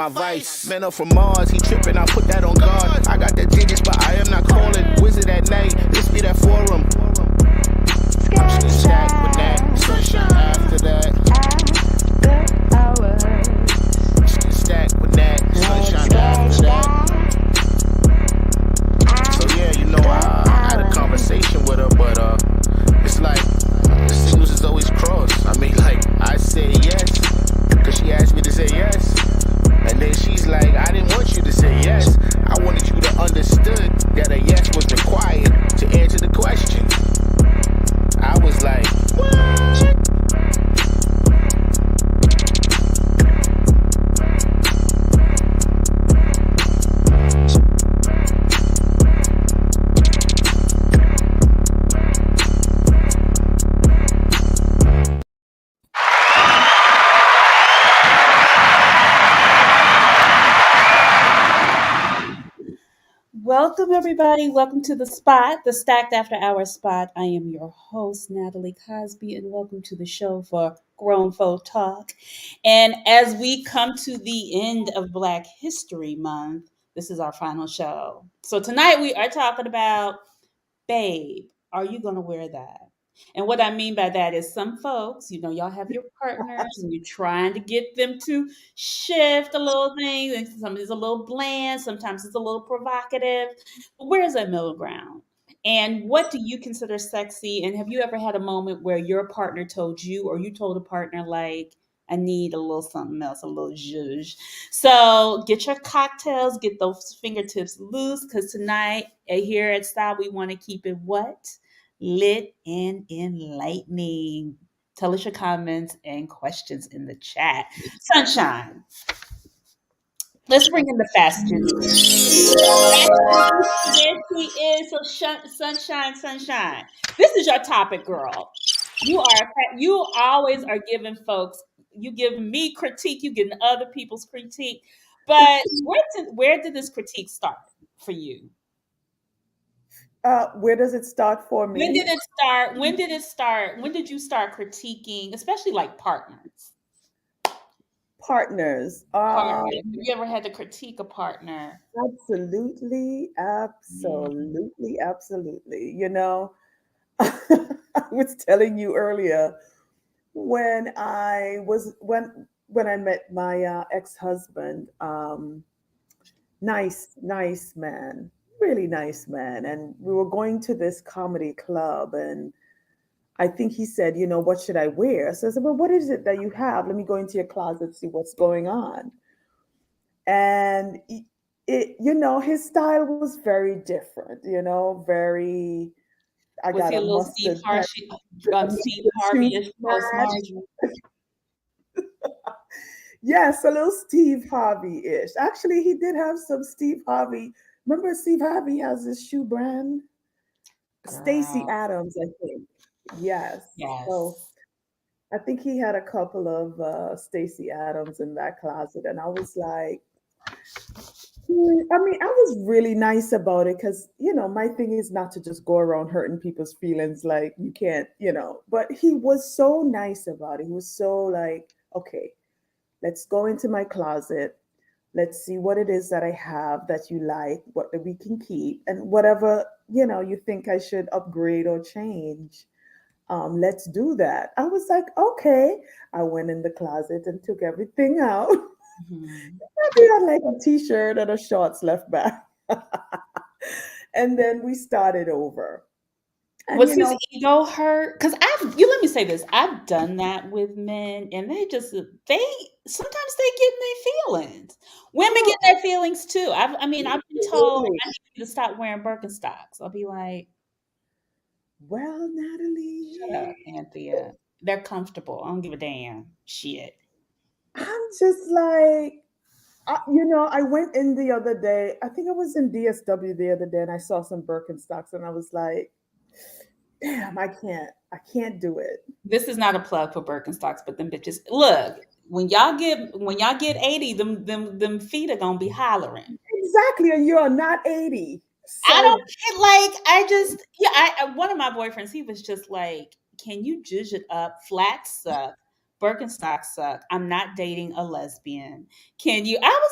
my vice. Men are from Mars, he tripping, I put that on guard. I got the digits, but I am not calling. Wizard at night, this be that forum. I'm just gonna stack with that. Sunshine after that. Just gonna stack with that. Sunshine after that. So yeah, you know, I had a conversation with her, but it's like the signals is always crossed. I mean, like, I say yes, cause she asked me to say yes. And then she's like, I didn't want you to say yes. I wanted you to understood that a yes was required to answer the question. I was like, what? Welcome, everybody. Welcome to the spot, the Stacked After Hours spot. I am your host, Natalie Cosby, and welcome to the show for Grown Folk Talk. And as we come to the end of Black History Month, this is our final show. So tonight we are talking about, babe, are you going to wear that? And what I mean by that is some folks, you know, y'all have your partners and you're trying to get them to shift a little thing. And sometimes it's a little bland, sometimes it's a little provocative. But where's that middle ground? And what do you consider sexy? And have you ever had a moment where your partner told you or you told a partner, like, I need a little something else, a little zhuzh. So get your cocktails, get those fingertips loose, because tonight here at Style, we want to keep it what? Lit and enlightening. Tell us your comments and questions in the chat. Sunshine. Let's bring in the fast juice. There she is. So sunshine, sunshine. This is your topic, girl. You always are giving folks. You give me critique. You giving other people's critique. But where did this critique start for you? Where does it start for me? When did it start? When did it start? When did you start critiquing, especially like partners? Partners. Have you ever had to critique a partner? Absolutely. You know, I was telling you earlier when I met my ex-husband. Nice man, really nice man, and we were going to this comedy club, and I think he said, you know, what should I wear? So I said, well, what is it that you have? Let me go into your closet, see what's going on. And you know, his style was very different, you know, very, I Was got he a a little Steve mustard Harvey-ish post match. margin? Yes, a little Steve Harvey-ish. Actually, he did have some Steve Harvey. Remember Steve Harvey has this shoe brand? Stacy Girl. Adams, I think. Yes. So Yes. I think he had a couple of Stacy Adams in that closet, and I was like, I mean, I was really nice about it because, you know, my thing is not to just go around hurting people's feelings. Like, you can't, you know, but he was so nice about it. He was so like, okay, let's go into my closet. Let's see what it is that I have that you like, what that we can keep, and whatever, you know, you think I should upgrade or change. Let's do that. I was like, okay. I went in the closet and took everything out. Mhm. We had like a t-shirt and a shorts left back. And then we started over. And Was you his know, ego hurt? Because let me say this. I've done that with men, and they sometimes they get in their feelings. Women oh, get in their feelings too. I've been told absolutely. I need you to stop wearing Birkenstocks. I'll be like, Well, shut up, Natalie, Anthea. They're comfortable. I don't give a damn. Shit. I'm just like, you know, I went in the other day. I think I was in DSW the other day, and I saw some Birkenstocks, and I was like, damn, I can't do it. This is not a plug for Birkenstocks, but them bitches. Look, when y'all get 80, them feet are gonna be hollering. Exactly, and you're not 80. I don't So get like I just one of my boyfriends, he was just like, can you judge it up, flat stuff, Birkenstocks suck. I'm not dating a lesbian. Can you? I was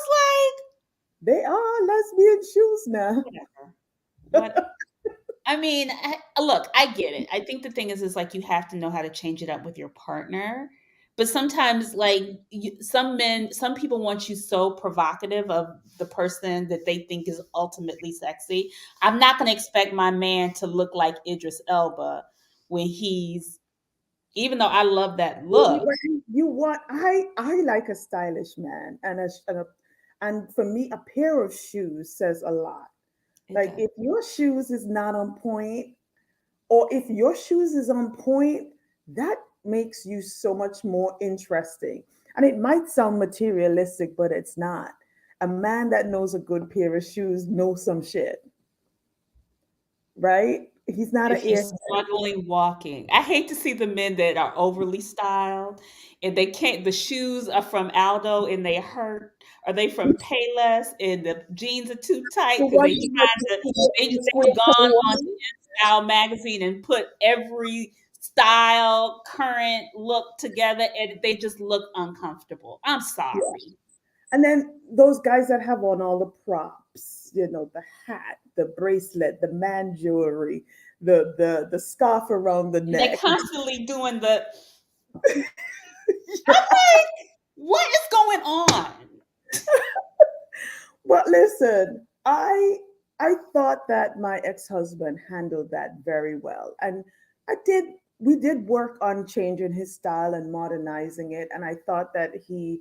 They are lesbian shoes now. like, whatever. What? I mean, look, I get it. I think the thing is like you have to know how to change it up with your partner. But sometimes, like some men, some people want you so provocative of the person that they think is ultimately sexy. I'm not going to expect my man to look like Idris Elba when he's, even though I love that look. You want I like a stylish man, and for me a pair of shoes says a lot. It Like does. if your shoes is not on point, or if your shoes is on point, that makes you so much more interesting. And it might sound materialistic, but it's not. A man that knows a good pair of shoes knows some shit, right? He's not an If he's air. struggling walking. I hate to see the men that are overly styled and they can't, the shoes are from Aldo and they hurt, or they from Payless and the jeans are too tight The because one they trying to, the square they've toe gone on one. Style magazine and put every style current look together and they just look uncomfortable. I'm Yeah. sorry. And then those guys that have on all the props, the hat, the bracelet, the man jewelry, the scarf around the And they neck. constantly doing the, I'm like, what is going on? But listen, I thought that my ex-husband handled that very well. And I did we did work on changing his style and modernizing it. And I thought that he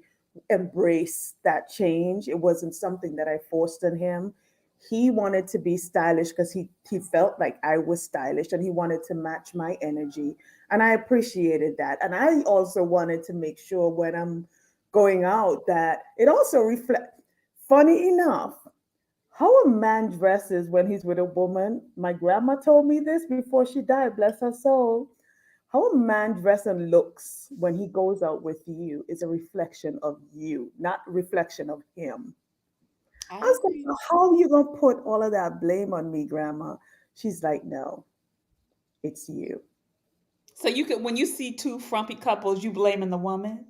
embraced that change. It wasn't something that I forced on him. He wanted to be stylish because he felt like I was stylish and he wanted to match my energy. And I appreciated that. And I also wanted to make sure when I'm going out that it also reflects. Funny enough, how a man dresses when he's with a woman, my grandma told me this before she died, bless her soul. How a man dresses and looks when he goes out with you is a reflection of you, not a reflection of him. I I was like, agree. how are you going to put all of that blame on me, grandma? She's like, no, it's you. So you could, when you see two frumpy couples, you blaming the woman.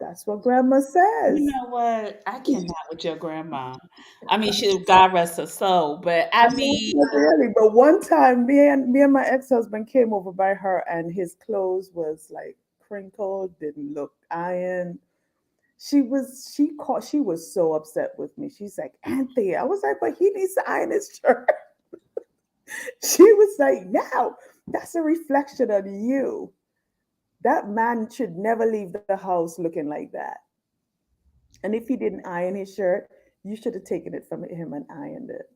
That's what grandma You says. know what? I cannot with your grandma. I mean, she, God rest her soul, but I I mean, mean, not really, but one time me and my ex-husband came over by her and his clothes was like crinkled, didn't look ironed. She was so upset with me. She's like, Anthea. I was like, but he needs to iron his shirt. She was like, now that's a reflection of you. That man should never leave the house looking like that. And if he didn't iron his shirt, you should have taken it from him and ironed it.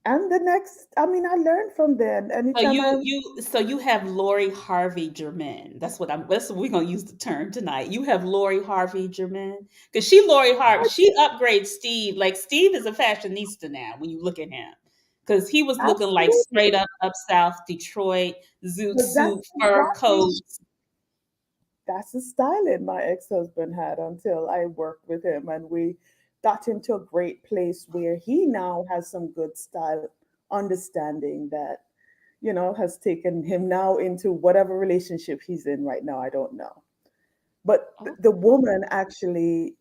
And the next, I mean, I learned from them. so Anytime you I you so you have Lori Harvey Germain. That's what I'm. That's what we're gonna use the term tonight. You have Lori Harvey Germain because she Lori Harvey. She upgrades Steve. Like Steve is a fashionista now. When you look at him, because he was looking like straight absolutely, up South Detroit zoot but that's suit fur exactly coats. that's the styling my ex-husband had until I worked with him and we got him to a great place where he now has some good style understanding that has taken him now into whatever relationship he's in right now. I don't know. But the woman actually,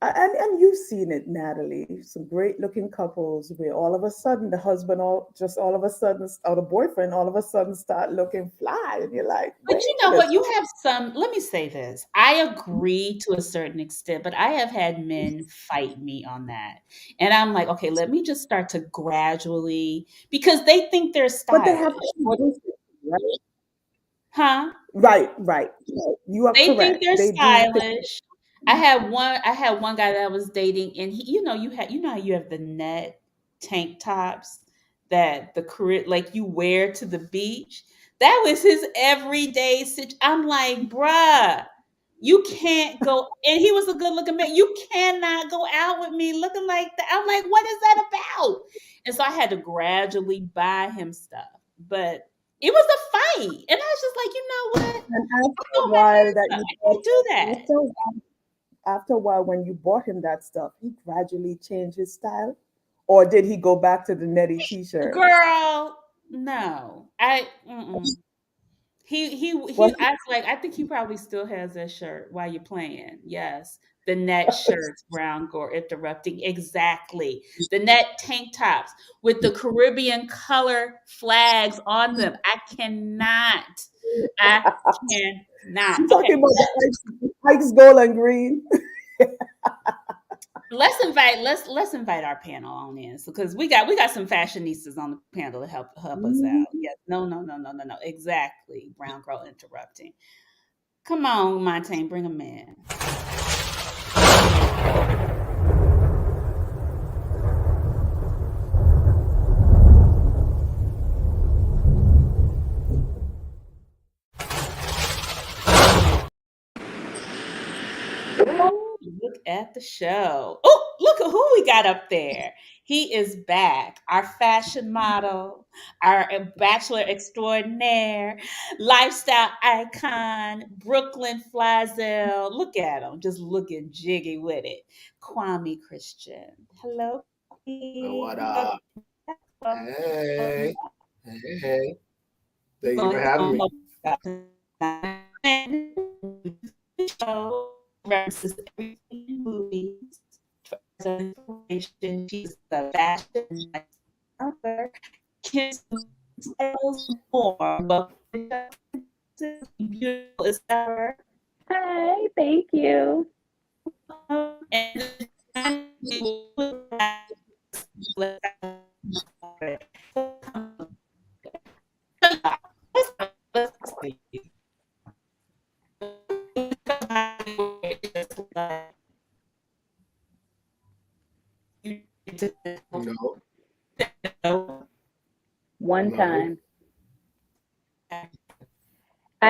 and you've seen it, Natalie, some great looking couples where all of a sudden the husband all of a sudden, or the boyfriend all of a sudden start looking fly. And you're like, But wait you a know what? You second. have some, let me say this. I agree to a certain extent, but I have had men fight me on that. And I'm like, okay, let me just start to gradually, because they think they're But they have stylish. to embrace it, right? Huh? Right. You are They think correct. they're They do think stylish. I had one guy that I was dating and he, you know how you have the net tank tops that the career like you wear to the beach. That was his everyday I'm like, bruh, you can't go, and he was a good looking man. You cannot go out with me looking like that. I'm like, what is that about? And so I had to gradually buy him stuff. But it was a fight. And I was just like, you know what? and I throw my hands up. I can't do that. after a while when you bought him that stuff, he gradually changed his style? Or did he go back to the netty t-shirt? Girl, no. I mm-mm. He Well, I think he probably still has that shirt while you're playing. Yes. The net shirts, brown gore interrupting. Exactly. The net tank tops with the Caribbean color flags on them. I cannot. I cannot. I'm Okay. talking about the Ike's gold and green. Let's invite our panel on in because we got some fashionistas on the panel to help us out. Mhm. Yes, no. Exactly. Brown girl interrupting. Come on, Montaigne, bring them in. Ooh, look at the show. Oh, look at who we got up there. He is back. Our fashion model, our bachelor extraordinaire, lifestyle icon, Brooklyn Flazell. Look at him, just looking jiggy with it. Kwame Christian. Hello, What Kwame. up? Welcome. Hey, hey. Thank you for Going having on me. show references everything in movies for as inspiration. She's the fashion author. Kim tells more. Welcome to the show. Beautiful as ever. Hi, thank you. And let's see. No, One no. time. I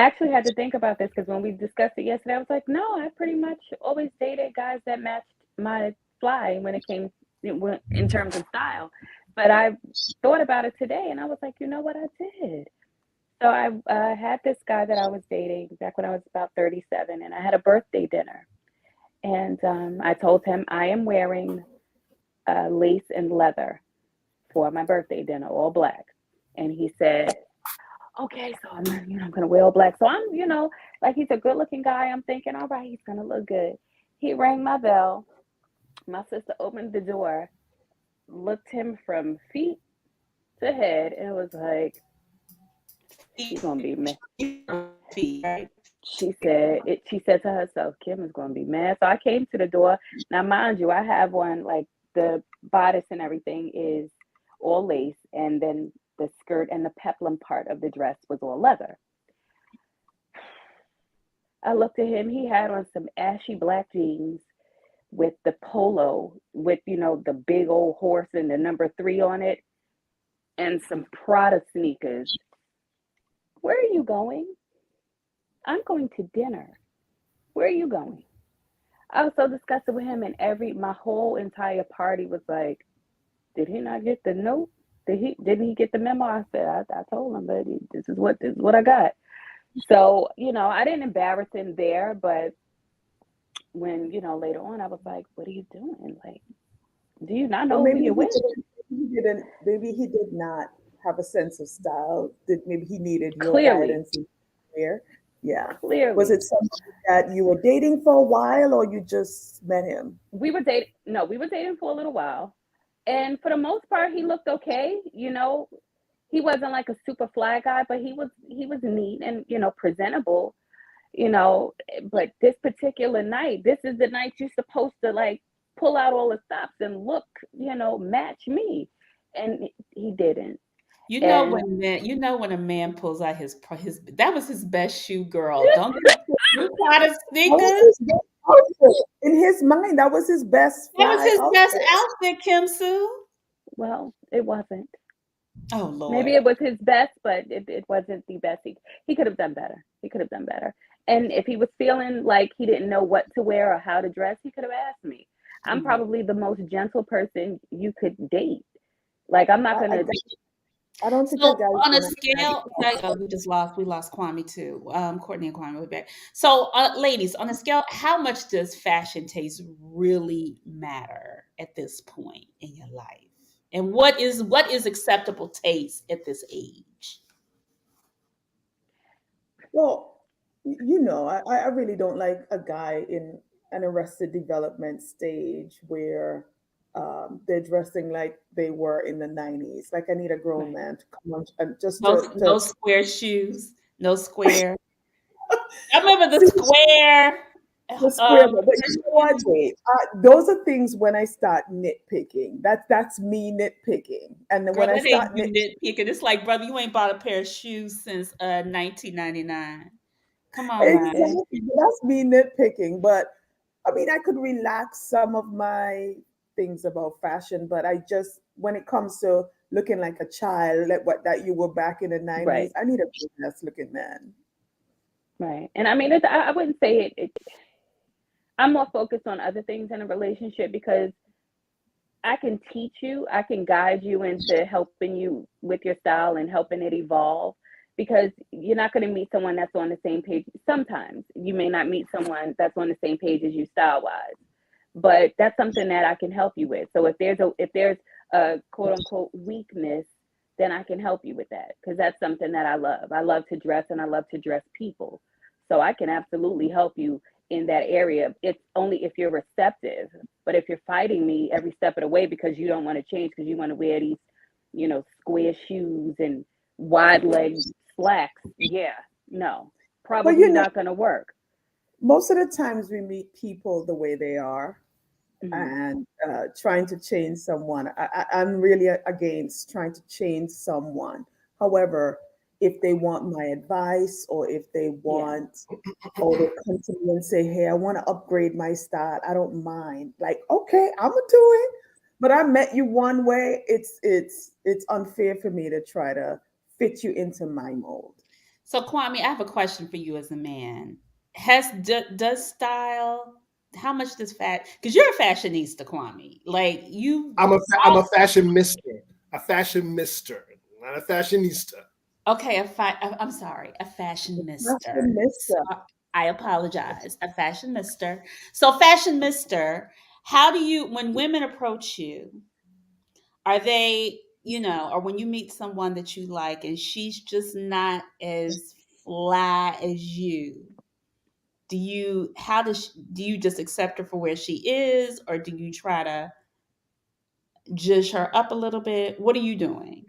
actually had to think about this because when we discussed it yesterday, I was like, no, I pretty much always dated guys that matched my fly when it came in terms of style. But I thought about it today and I was like, you know what, I did. So I had this guy that I was dating back when I was about 37, and I had a birthday dinner. And I told him I am wearing lace and leather for my birthday dinner, all black. And he said, okay, so I'm gonna wear all black. So I'm, like he's a good looking guy. I'm thinking, all right, he's gonna look good. He rang my bell. My sister opened the door, looked him from feet to head, and was like, he's gonna be mad. She said to herself, Kim is gonna be mad. So I came to the door. Now, mind you, I have one like the bodice and everything is all lace, and then the skirt and the peplum part of the dress was all leather. I looked at him. He had on some ashy black jeans with the polo with, the big old horse and the number 3 on it and some Prada sneakers. Where are you going? I'm going to dinner. Where are you going? I was so disgusted with him, and my whole entire party was like, did he not get the note? Didn't he get the memo? I said, I told him, but this is what I got. So, I didn't embarrass him there, but when, later on, I was like, what are you doing? Like, do you not Or know who maybe you're with? maybe he did not have a sense of style. Maybe he needed your Clearly, guidance there. Yeah. Was clearly. it somebody that you were dating for a while or you just met him? We were dating, no, we were dating for a little while. And for the most part, he looked okay. He wasn't like a super fly guy, but he was neat and, presentable, you know. But this particular night, this is the night you're supposed to like pull out all the stops and look, match me. And he didn't. And When a man pulls out his that was his best shoe, girl. Don't get you Prada That was sneakers. his best outfit. In his mind, that was his best That was fly his best outfit. outfit, Kim Sue. well, it wasn't. Oh Maybe Lord. it was his best, but it wasn't the best. He could have done better. He could have done better. And if he was feeling like he didn't know what to wear or how to dress, he could have asked me. I'm Mm. probably the most gentle person you could date. Like I'm not I, I, gonna. I don't think a So guy's on a gonna ask scale, that. we lost Kwame too. Courtney and Kwame, we're back. So, ladies, on a scale, how much does fashion taste really matter at this point in your life? And what is acceptable taste at this age? Well, you know, I really don't like a guy in an arrested development stage where they're dressing like they were in the 90s. Like I need a grown Right. man to come on and just No, to no square shoes, no square. I remember the see square. the square. But Dress you know what, shoes. Jade? Those are things when I start nitpicking. That's me nitpicking. And then Girl, when I that start ain't you nitpicking. It's like, brother, you ain't bought a pair of shoes since 1999. Come on now. Okay. exactly, that's me nitpicking. But I mean, I could relax some of my things about fashion, but I just, when it comes to looking like a child, like what that you were back in the 90s, Right. I need a business looking man. Right. And I mean, I wouldn't say it. I'm more focused on other things in a relationship because I can teach you, I can guide you into helping you with your style and helping it evolve because you're not going to meet someone that's on the same page. Sometimes you may not meet someone that's on the same page as you style wise, but that's something that I can help you with. So if there's a quote unquote weakness, then I can help you with that because that's something that I love. I love to dress and I love to dress people. So I can absolutely help you in that area. It's only if you're receptive. But if you're fighting me every step of the way because you don't want to change, because you want to wear these, square shoes and wide leg slacks, yeah, no, But probably you know, not going to work. most of the times we meet people the way they are, Hmm. and trying to change someone. I'm really against trying to change someone. However, if they want my advice or if they Yeah, want, or they come to me and say, "Hey, I want to upgrade my style," I don't mind. Like, okay, I'm gonna do it. But I met you one way. It's unfair for me to try to fit you into my mold. So, Kwame, I have a question for you as a man. Does style? How much does fat? Because you're a fashionista, Kwame. Like you. I'm a fashion mister, not a fashionista. Okay, I'm sorry, a fashion mister. Fashion mister. I apologize, a fashion mister. So, fashion mister, how do you, when women approach you, are they, or when you meet someone that you like and she's just not as fly as you, do you just accept her for where she is, or do you try to judge her up a little bit? What are you doing?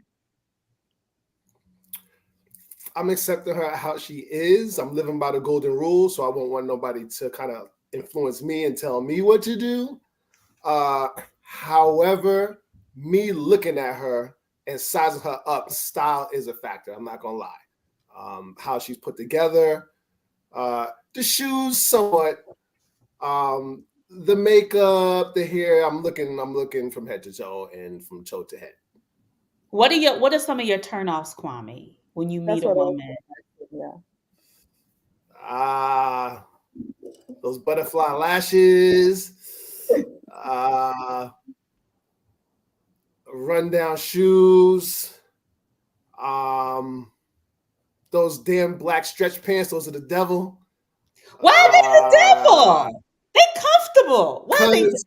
I'm accepting her how she is. I'm living by the golden rule, so I won't want nobody to kind of influence me and tell me what to do. Uh, However, me looking at her and sizing her up, style is a factor. I'm not gonna lie. How she's put together, the shoes, somewhat. The makeup, the hair. I'm looking from head to toe and from toe to head. What are some of your turnoffs, Kwame, when you meet That's a what I was woman? saying. Yeah. Ah, those butterfly lashes, uh, rundown shoes, um, those damn black stretch pants. Those are the devil. Why are they the Uh, devil? They comfortable. Why are they? cause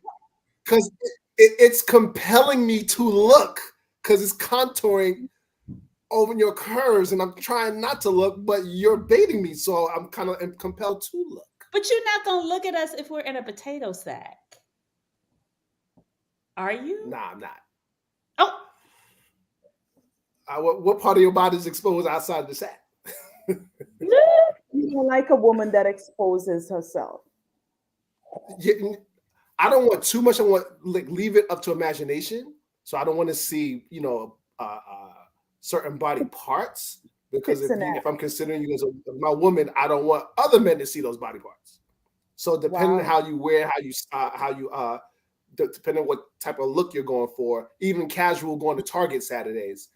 cause it's compelling me to look because it's contouring over your curves, and I'm trying not to look, but you're baiting me, so I'm kind of compelled to look. But you're not gonna look at us if we're in a potato sack, are you? Nah, I'm not. Oh, What part of your body is exposed outside the sack? You don't like a woman that exposes herself. I don't want too much. I want like leave it up to imagination. So I don't want to see certain body parts because Tits and if ass. I'm considering you as my woman, I don't want other men to see those body parts. So depending on Wow. how you wear, depending on what type of look you're going for, even casual going to Target Saturdays,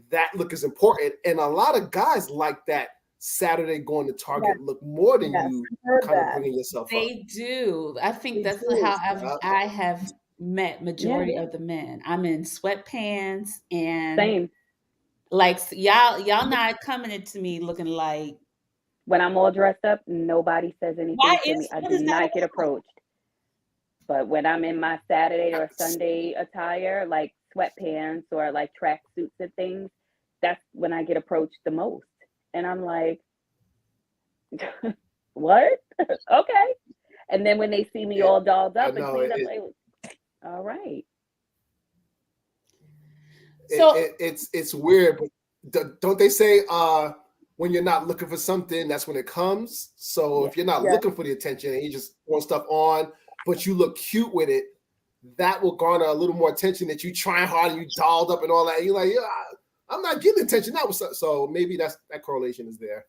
that look is important. And a lot of guys like that Saturday going to Yes, Target look more than yes. you I heard kind of that. bringing yourself up. they do. I think They that's do. how I have met yeah, majority of the men. I'm in sweatpants and same. like y'all not coming into me looking like, When I'm all dressed up, nobody says anything to me. I what do is that not get about? approached. But when I'm in my Saturday or Sunday attire, like sweatpants or like track suits and things, that's when I get approached the most. And I'm like, What? Okay. And then when they see me all dolled I up and know cleaned up, they all right. So it's weird, but don't they say when you're not looking for something, that's when it comes? So Yeah. if you're not Yeah. looking for the attention and you just want stuff on, but you look cute with it, that will garner a little more attention that you trying hard and you dolled up and all that. And you're like, yeah, I'm not getting attention. That was so maybe that correlation is there.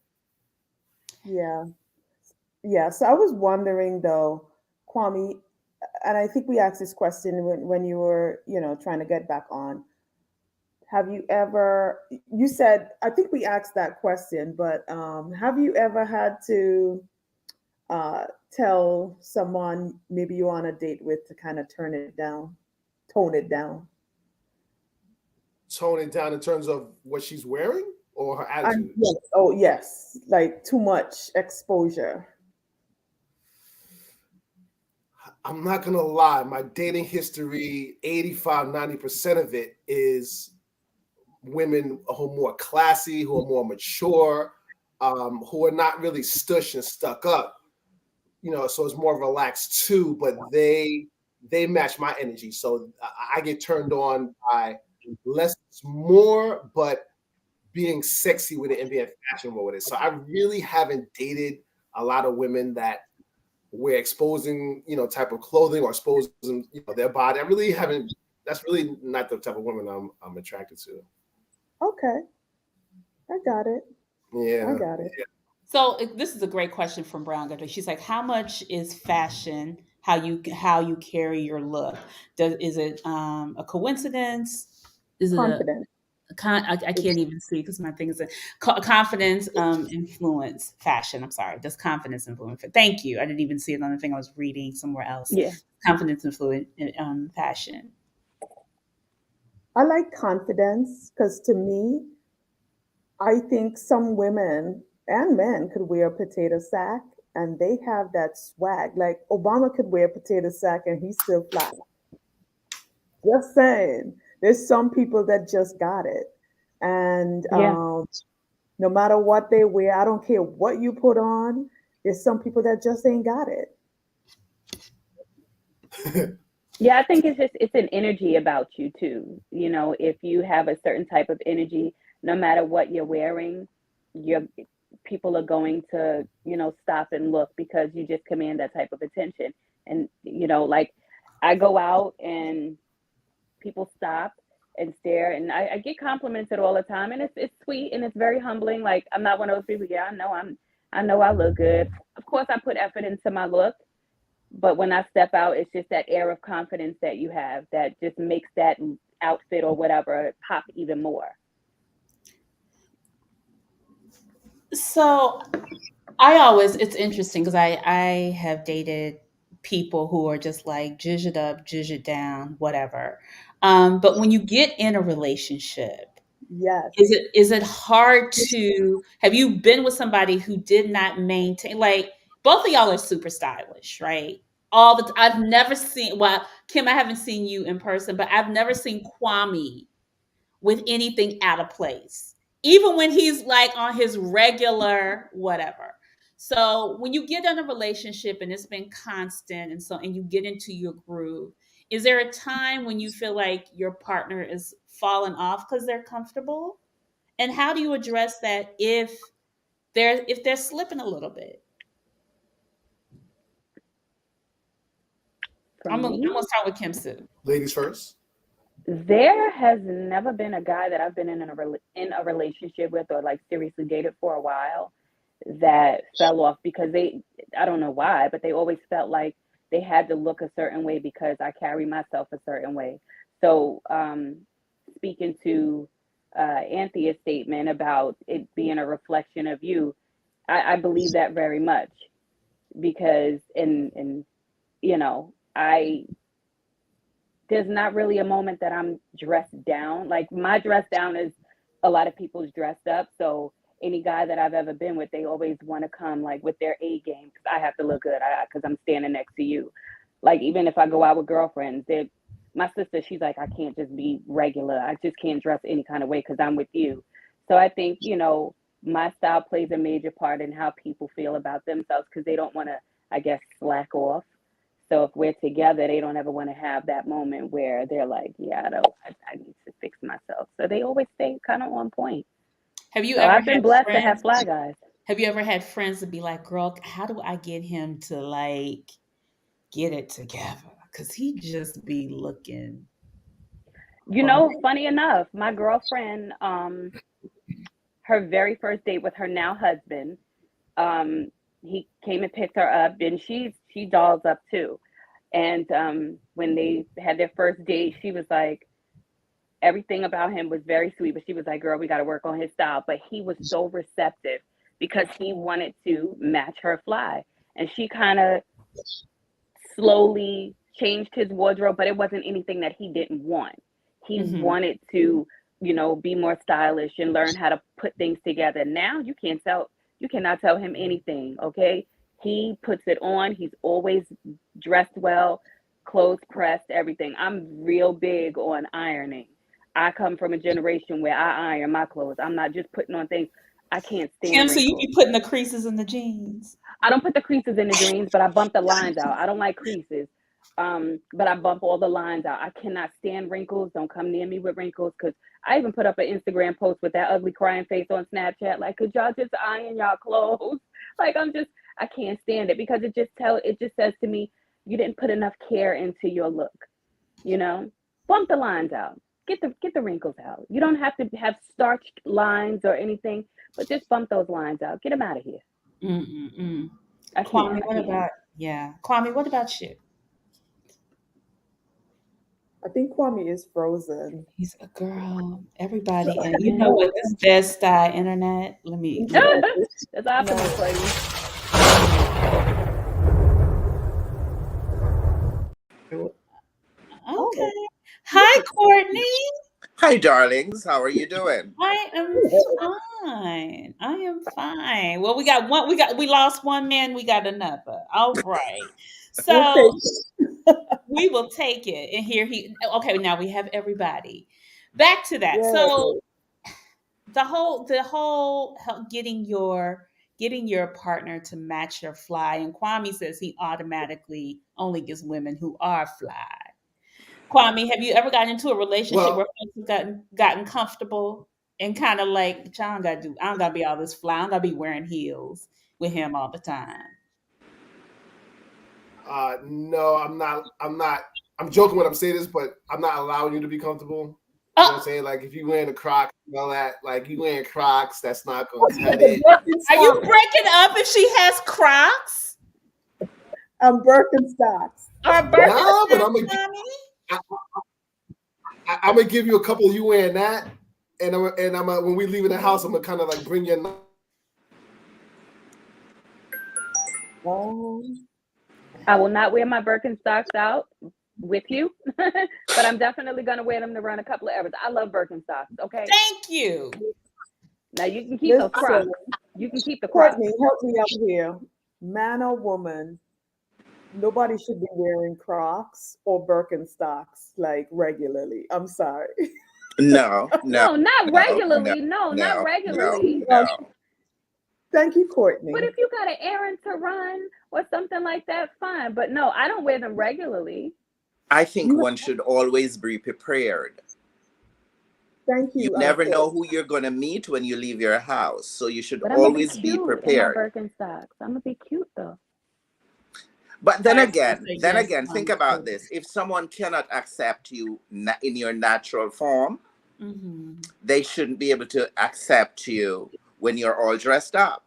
Yeah. Yeah. So I was wondering though, Kwame, and I think we asked this question when you were, trying to get back on. Have you ever, you said, I think we asked that question, but have you ever had to tell someone maybe you're on a date with to kind of tone it down? Tone it down in terms of what she's wearing or her attitude? Yes. Oh, yes. Like too much exposure. I'm not gonna lie, my dating history, 85-90% of it is women who are more classy, who are more mature, who are not really stush and stuck up. So it's more relaxed too, but they match my energy. So I get turned on by less is more, but being sexy with it and being fashionable with it. So I really haven't dated a lot of women that wear exposing, type of clothing or exposing, their body. I really haven't. That's really not the type of woman I'm attracted to. Okay. I got it. Yeah. I got it. Yeah. So this is a great question from Brown Gutter. She's like, how much is fashion? How you carry your look? Is it a coincidence? Is it Confident. I can't even see because my thing is confidence influence fashion. I'm sorry. Does confidence influence? Thank you. I didn't even see it on the thing I was reading somewhere else. Yeah. Confidence influence fashion. I like confidence because to me, I think some women and men could wear a potato sack and they have that swag. Like Obama could wear a potato sack and he's still fly. Just saying. There's some people that just got it. And Yeah. no matter what they wear, I don't care what you put on, there's some people that just ain't got it. Yeah, I think it's an energy about you too. If you have a certain type of energy, no matter what you're wearing, your people are going to, stop and look because you just command that type of attention. And like I go out and people stop and stare, and I get complimented all the time, and it's sweet and it's very humbling. Like I'm not one of those people. Yeah, I know I look good. Of course, I put effort into my look. But when I step out, it's just that air of confidence that you have that just makes that outfit or whatever pop even more. So it's interesting because I have dated people who are just like zhuzh it up, zhuzh it down, whatever. But when you get in a relationship, Yes. is it hard to have you been with somebody who did not maintain, like both of y'all are super stylish, right? I've never seen, well, Kim, I haven't seen you in person, but I've never seen Kwame with anything out of place, even when he's like on his regular whatever. So when you get in a relationship and it's been constant and you get into your groove, is there a time when you feel like your partner is falling off because they're comfortable? And how do you address that if they're slipping a little bit? For I'm me, gonna start with Kim Sue. Ladies first. there has never been a guy that I've been in a relationship with or like seriously dated for a while that fell off because I don't know why, but they always felt like they had to look a certain way because I carry myself a certain way. So, speaking to Anthea's statement about it being a reflection of you, I believe that very much because I there's not really a moment that I'm dressed down. Like my dress down is a lot of people's dressed up. So any guy that I've ever been with, they always want to come like with their A game because I have to look good because I'm standing next to you. Like even if I go out with girlfriends, my sister, she's like, I can't just be regular. I just can't dress any kind of way because I'm with you. So I think, my style plays a major part in how people feel about themselves because they don't want to, I guess, slack off. So if we're together, they don't ever want to have that moment where they're like, yeah, I need to fix myself. So they always stay kind of on point. Have you So ever I've been had blessed to have friends? fly guys. Have you ever had friends to be like, girl, how do I get him to like get it together? Because he just be looking You know, funny enough, my girlfriend, her very first date with her now husband, he came and picked her up, and she dolls up too. And when they had their first date, she was like, everything about him was very sweet, but she was like, girl, we got to work on his style. But he was so receptive because he wanted to match her fly. And she kind of slowly changed his wardrobe, but it wasn't anything that he didn't want. He wanted to, you know, be more stylish and learn how to put things together. Now you cannot tell him anything, okay? He puts it on. He's always dressed well, clothes pressed, everything. I'm real big on ironing. I come from a generation where I iron my clothes. I'm not just putting on things. I can't stand Kim, so you wrinkles. be putting the creases in the jeans. I don't put the creases in the jeans, but I bump the lines out. I don't like creases. But I bump all the lines out. I cannot stand wrinkles. Don't come near me with wrinkles, because I even put up an Instagram post with that ugly crying face on Snapchat. Like, could y'all just iron y'all clothes? Like, I can't stand it, because it just says to me, you didn't put enough care into your look. You know, bump the lines out. Get the wrinkles out. You don't have to have starched lines or anything, but just bump those lines out. Get them out of here. Kwame, Kwame, what about you? I think Kwame is frozen. He's a girl. Everybody, and you know what? This best style internet. Let me. That's optimal for you. Okay. Hi, Courtney. Hi, darlings. How are you doing? I am fine. I am fine. Well, we lost one man. We got another. All right. So we will take it. And here okay, now we have everybody. Back to that. Yeah. So the whole getting your partner to match your fly, and Kwame says he automatically only gets women who are fly. Kwame, have you ever gotten into a relationship where folks have gotten comfortable and kind of like, I don't gotta be all this fly, I don't gotta be wearing heels with him all the time? No, I'm not. I'm joking when I'm saying this, but I'm not allowing you to be comfortable. You know what I'm saying? Like, if you wearing a Crocs and all that, like, you wearing Crocs, that's not going to cut it. Are you breaking up if she has Crocs? Birkenstocks. No, but I'm gonna give you a couple of you wearing that, and I'm when we leave in the house, I'm gonna kind of like bring your. I will not wear my Birkenstocks out with you, but I'm definitely going to wear them to run a couple of errands. I love Birkenstocks. Okay. Thank you. Now you can keep those Crocs. You can keep the Crocs. Courtney, help me out here. Man or woman, nobody should be wearing Crocs or Birkenstocks like regularly. I'm sorry. No, not regularly. Not regularly. No. Thank you, Courtney. But if you got an errand to run or something like that, fine. But no, I don't wear them regularly. I think one should always be prepared. Thank you. You never know who you're going to meet when you leave your house, so you should But always be prepared. Birkenstocks. I'm gonna be cute though. But then again, think about this. If someone cannot accept you in your natural form, they shouldn't be able to accept you when you're all dressed up.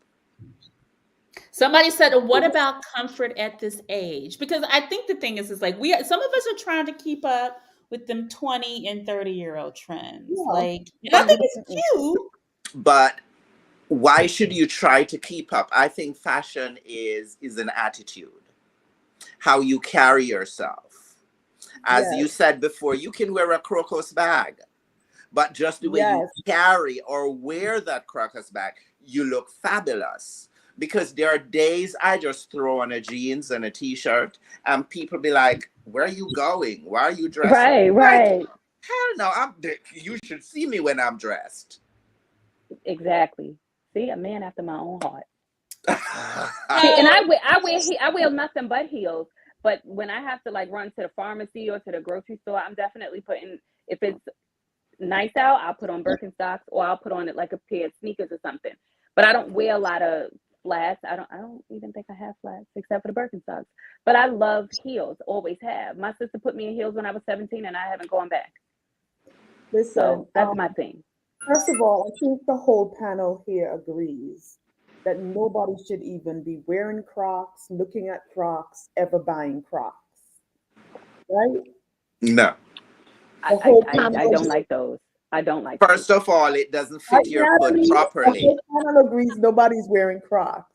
Somebody said, what about comfort at this age? Because I think the thing is like some of us are trying to keep up with them 20 and 30-year-old trends. Yeah. Like, and I think it's cute. But why should you try to keep up? I think fashion is an attitude. How you carry yourself. As you said before, you can wear a crocus bag, but just the way you carry or wear that crocus bag, you look fabulous. Because there are days I just throw on a jeans and a t-shirt and people be like, where are you going? Why are you dressed? Right. Hell no, you should see me when I'm dressed. Exactly. See, a man after my own heart. Uh, See, and I wear nothing but heels. But when I have to like run to the pharmacy or to the grocery store, I'm definitely putting, if it's nice out, I'll put on Birkenstocks, or I'll put on it like a pair of sneakers or something. But I don't wear a lot of flats. I don't even think I have flats except for the Birkenstocks. But I love heels, always have. My sister put me in heels when I was 17 and I haven't gone back. Listen, So that's my thing. first of all, I think the whole panel here agrees that nobody should even be wearing Crocs, looking at Crocs, ever buying Crocs. Right? no. The whole I panel don't like those. I don't like those. First of all, it doesn't fit your foot Natalie, the properly. whole panel agrees nobody's wearing Crocs.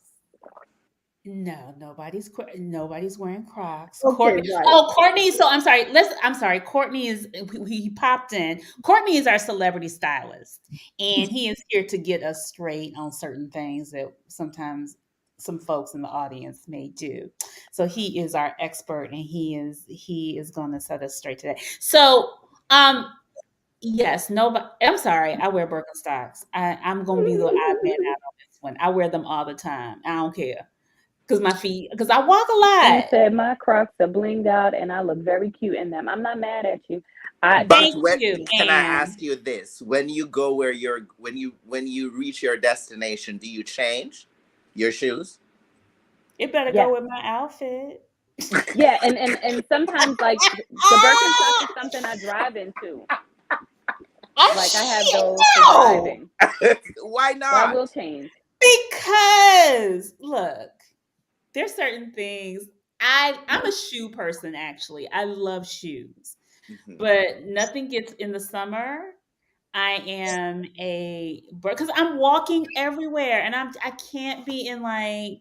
No, nobody's wearing Crocs. Okay, Courtney. right. Oh, Courtney. So I'm sorry. Courtney is he popped in. Courtney is our celebrity stylist, and he is here to get us straight on certain things that sometimes some folks in the audience may do. So he is our expert, and he is going to set us straight today. So, yes, nobody. I'm sorry. I wear Birkenstocks. I'm going to be the odd man out on this one. I wear them all the time. I don't care. Because I walk a He lot. said my Crocs are blinged out and I look very cute in them. I'm not mad at you. But Thank when you, can I Anne. ask you this? When you go when you reach your destination, do you change your shoes? It better Yeah. go with my outfit. Yeah, and sometimes like the Birkenstocks is something I drive into. Like I have those for driving. Why So I will not? change. Because look, there's certain things. I'm a shoe person actually. I love shoes. Mhm. But nothing gets in the summer. I am because I'm walking everywhere and I can't be in like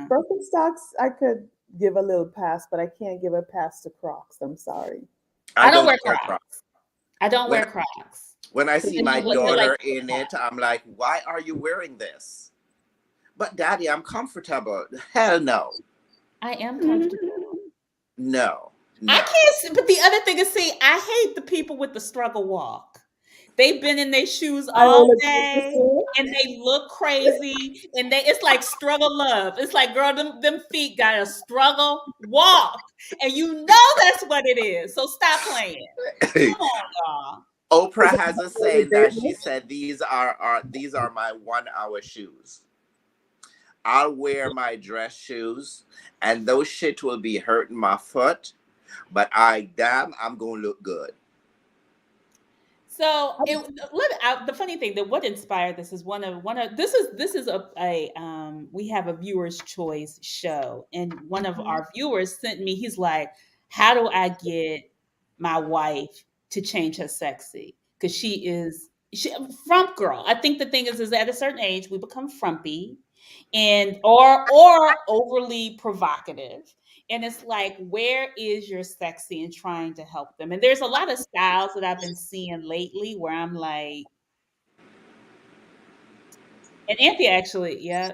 Birkenstocks, I could give a little pass, but I can't give a pass to Crocs. I'm sorry. I I don't don't wear wear Crocs. Crocs. I don't When wear Crocs. when I Because see then my you look like daughter in it, I'm like, why are you wearing this? But daddy, I'm comfortable. Hell no. I am comfortable. No. I No. can't. But the other thing is, see, I hate the people with the struggle walk. They've been in their shoes I all will agree day, with and they look crazy, and it's like struggle love. It's like, girl, them feet got a struggle walk, and you know that's what it is. So stop playing. Come on, y'all. Oprah you. has a saying that she said these are my 1 hour shoes. I'll wear my dress shoes, and those shit will be hurting my foot, but I'm gonna look good. So the funny thing that what inspired this is one of this is a we have a viewers choice show, and one of our viewers sent me, he's like, how do I get my wife to change her sexy, because she frump girl. I think the thing is at a certain age we become frumpy and or overly provocative, and it's like, where is your sexy, and trying to help them. And there's a lot of styles that I've been seeing lately where I'm like, and Anthea actually, yeah,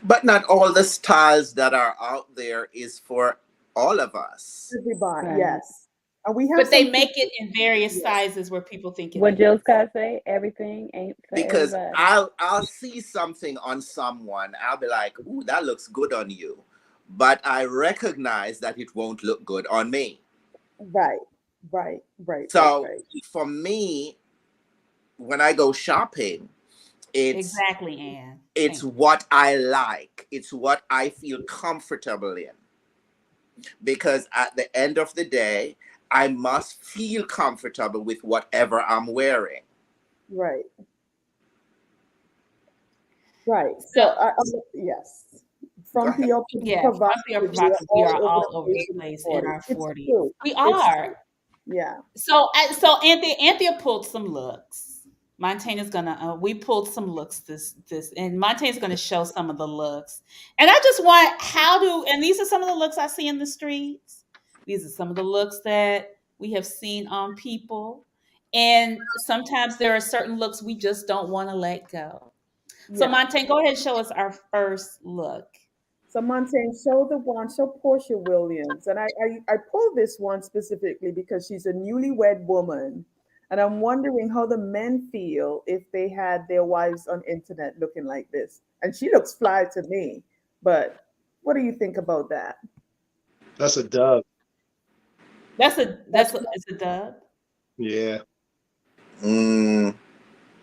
But not all the styles that are out there is for all of us. Everybody, Right. yes. And we have but they some make it in various Yes. sizes where people think it What is. Jill Scott say? Everything ain't for Because everybody. I'll see something on someone, I'll be like, ooh, that looks good on you. But I recognize that it won't look good on me. right. So for me, when I go shopping, Exactly, Anne. it's Thank you. what I like. It's what I feel comfortable in. Because at the end of the day, I must feel comfortable with whatever I'm wearing. Right. So Yes. Go From ahead. the yeah, frumpy or provocative, we are all over the place in our 40s. True. We It's are. true. Yeah. So Anthea pulled some looks. Montana's gonna we pulled some looks this and Montana's gonna show some of the looks. And I just want and these are some of the looks I see in the streets. These are some of the looks that we have seen on people. And sometimes there are certain looks we just don't want to let go. So Yeah. Montana, go ahead and show us our first look. So Montaigne, show Portia Williams. And I pulled this one specifically because she's a newlywed woman. And I'm wondering how the men feel if they had their wives on internet looking like this. And she looks fly to me, but what do you think about that? That's a dub. It's a dub. Yeah. Mm.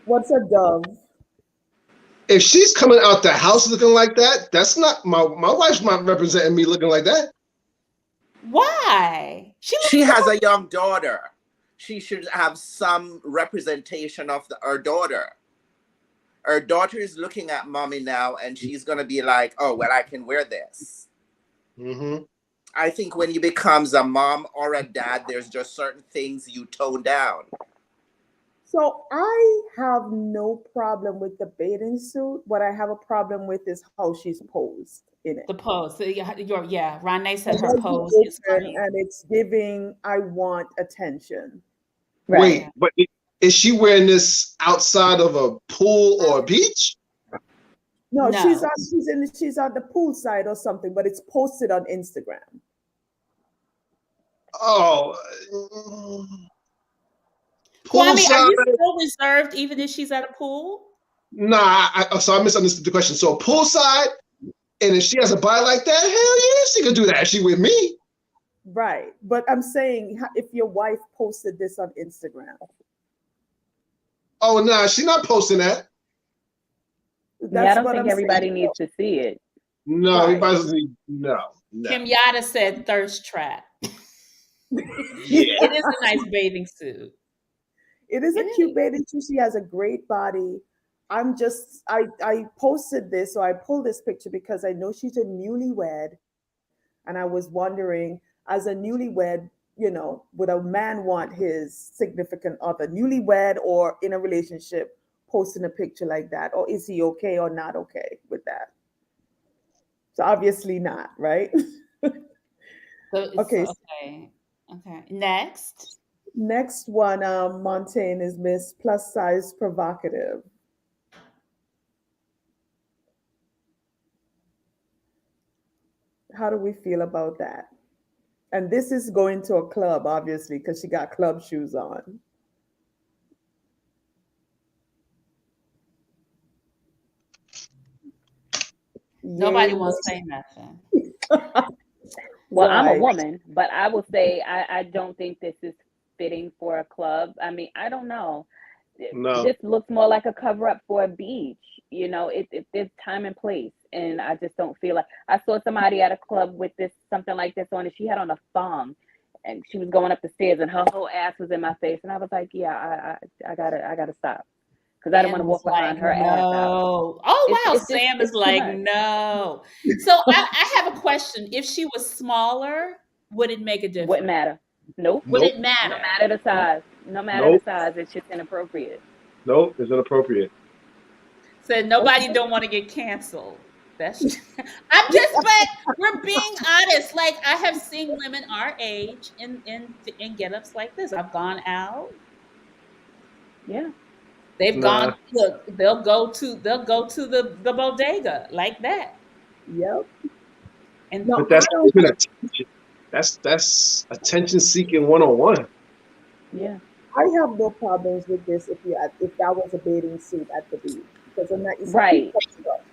What's a dove? If she's coming out the house looking like that, that's not my wife's not representing me looking like that. Why? She has a young daughter. She should have some representation of her daughter. Her daughter is looking at mommy now, and she's gonna be like, "Oh, well, I can wear this." Mm-hmm. I think when you becomes a mom or a dad, there's just certain things you tone down. So I have no problem with the bathing suit. What I have a problem with is how she's posed in it. The pose. So yeah, Renee said The her legs are pose is open funny. and it's giving, I want attention. Right. Wait, but is she wearing this outside of a pool or a beach? No, No. she's on the pool side or something, but it's posted on Instagram. Oh. Kwame, are you Poolside? still reserved even if she's at a pool? Nah, so I misunderstood the question. So poolside, and if she has a body like that, hell yeah, she could do that. She with me. Right. But I'm saying if your wife posted this on Instagram. Oh nah, she not posting that. I don't think everybody needs to see it. No, Right. everybody doesn't need no. Kim Yada said thirst trap. Yeah. It is a nice bathing suit. It is a cute bathing suit. She has a great body. I posted this, so I pulled this picture because I know she's a newlywed. And I was wondering, as a newlywed, would a man want his significant other, newlywed or in a relationship, posting a picture like that? Or is he okay or not okay with that? So obviously not, right? Okay. Okay. Next one, Montaigne is Miss Plus Size Provocative. How do we feel about that? And this is going to a club, obviously, because she got club shoes on. Nobody wants to say nothing. Well, I'm a Right. woman, but I will say I don't think this is fitting for a club. I mean, I don't know. No. This looks more like a cover up for a beach. There's time and place, and I just don't feel like I saw somebody at a club with something like this on, and she had on a thong, and she was going up the stairs, and her whole ass was in my face, and I was like, yeah, I gotta stop, because I don't want to walk behind her ass out. Oh wow, It's Sam it's is too like much. no. So I have a question. If she was smaller, would it make a difference? Wouldn't matter. Nope. Would Nope. it matter? No matter the size. No matter the size, it's just inappropriate. Nope, it's inappropriate. Said nobody don't want to get canceled. But we're being honest. Like I have seen women our age in get-ups like this. I've gone out. Yeah. They've gone. Look, they'll go to the bodega like that. Yep. And But that's even attention. That's attention seeking 101. Yeah. I have no problems with this if that was a bathing suit at the beach, because I'm not Right.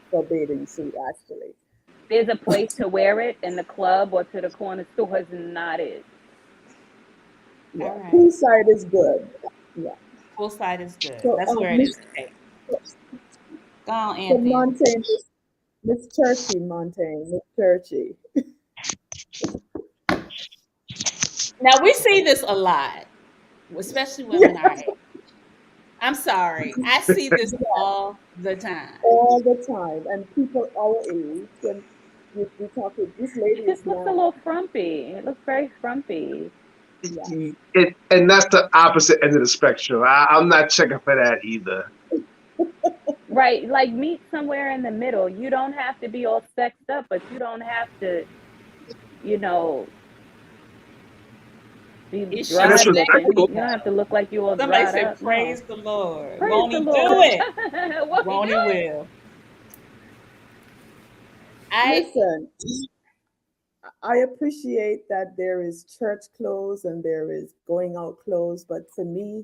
for a bathing suit actually. There's a place to wear it in the club or to the corner store is not it. Yeah. All right. Poolside is good. Yeah. Poolside is good. So, That's where it is. Okay. Go on, So Anthony. Montaigne, Miss Churchy, Montaigne, Miss Churchy. Now we see this a lot, especially women our age. I'm sorry, I see this all the time. All the time, and people our age, when we talk with this lady, It just looks a little frumpy. It looks very frumpy. Yeah. And that's the opposite end of the spectrum. I'm not checking for that either. Right, like meet somewhere in the middle. You don't have to be all sexed up, but you don't have to, be dry looking. You don't have to look like you all Somebody dried said, up. "Praise the Lord." Praise Won't the he do Lord. it? Won't Won't he will? Listen, I appreciate that there is church clothes and there is going out clothes, but for me,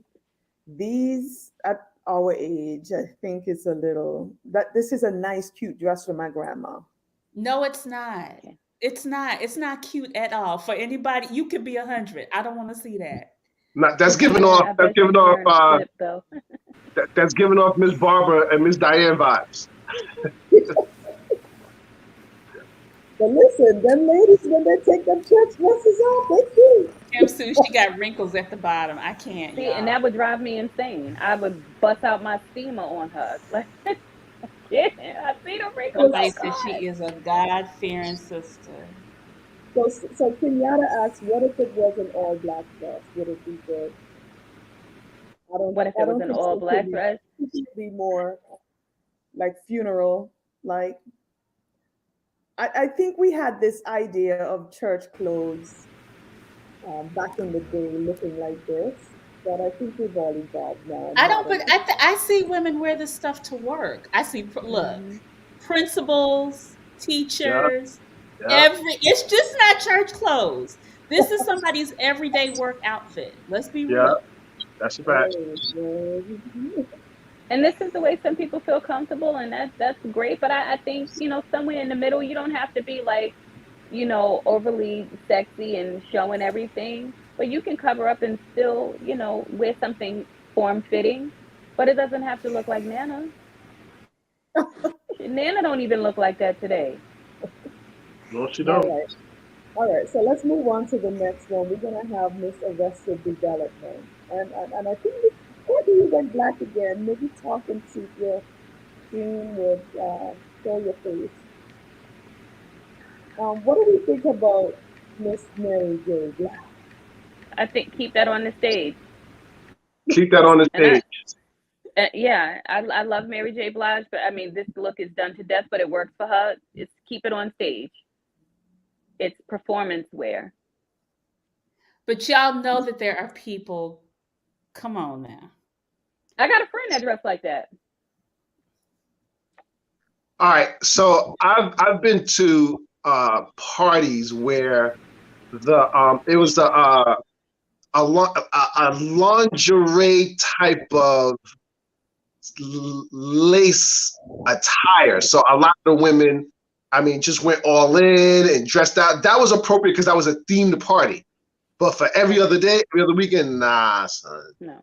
these at our age, I think it's a little that this is a nice, cute dress for my grandma. No, it's not. Okay. It's not. It's not cute at all. For anybody, you could be 100. I don't want to see that. That's giving off. I That's bet you giving can off. learn a flip though. That's giving off Miss Barbara and Miss Diane vibes. But listen, them ladies when they take them church dresses off, they cute. Kim Sue, she got wrinkles at the bottom. I can't, See, and y'all. that would drive me insane. I would bust out my steamer on her. Like, yeah, I see the wrinkles. Somebody Oh said she God. is a God-fearing sister. So Kenyatta asked, what if it was an all black dress? Would it be good? What if I it was don't an think all so. black dress? It should be more like funeral. Like I think we had this idea of church clothes back in the day looking like this, but I think we've all evolved now. I don't, but I see women wear this stuff to work. I see, look, Mhm. principals, Yeah, teachers, yeah. it's just not church clothes. This is somebody's everyday work outfit. Let's be Yeah. real. That's a fact. And this is the way some people feel comfortable, and that's great. But I think, somewhere in the middle, you don't have to be like, overly sexy and showing everything, but you can cover up and still, wear something form fitting. But it doesn't have to look like Nana. Nana don't even look like that today. No, she All don't. right. All right, so let's move on to the next one. We're gonna have Miss Arrested Development, and I think maybe you went black again. Maybe talk and see if your screen would show your face. What do we think about Miss Mary J. Black? I think keep that on the stage. Keep that on the And stage. yeah, I love Mary J. Blige, but I mean, this look is done to death, but it works for her. It's keep it on stage. It's performance wear. But y'all know that there are people, come on now. I got a friend that dressed like that. All right, so I've been to parties where it was a lingerie type of lace attire. So a lot of the women, I mean, just went all in and dressed out. That was appropriate because that was a themed party. But for every other day, every other weekend, nah, son. No.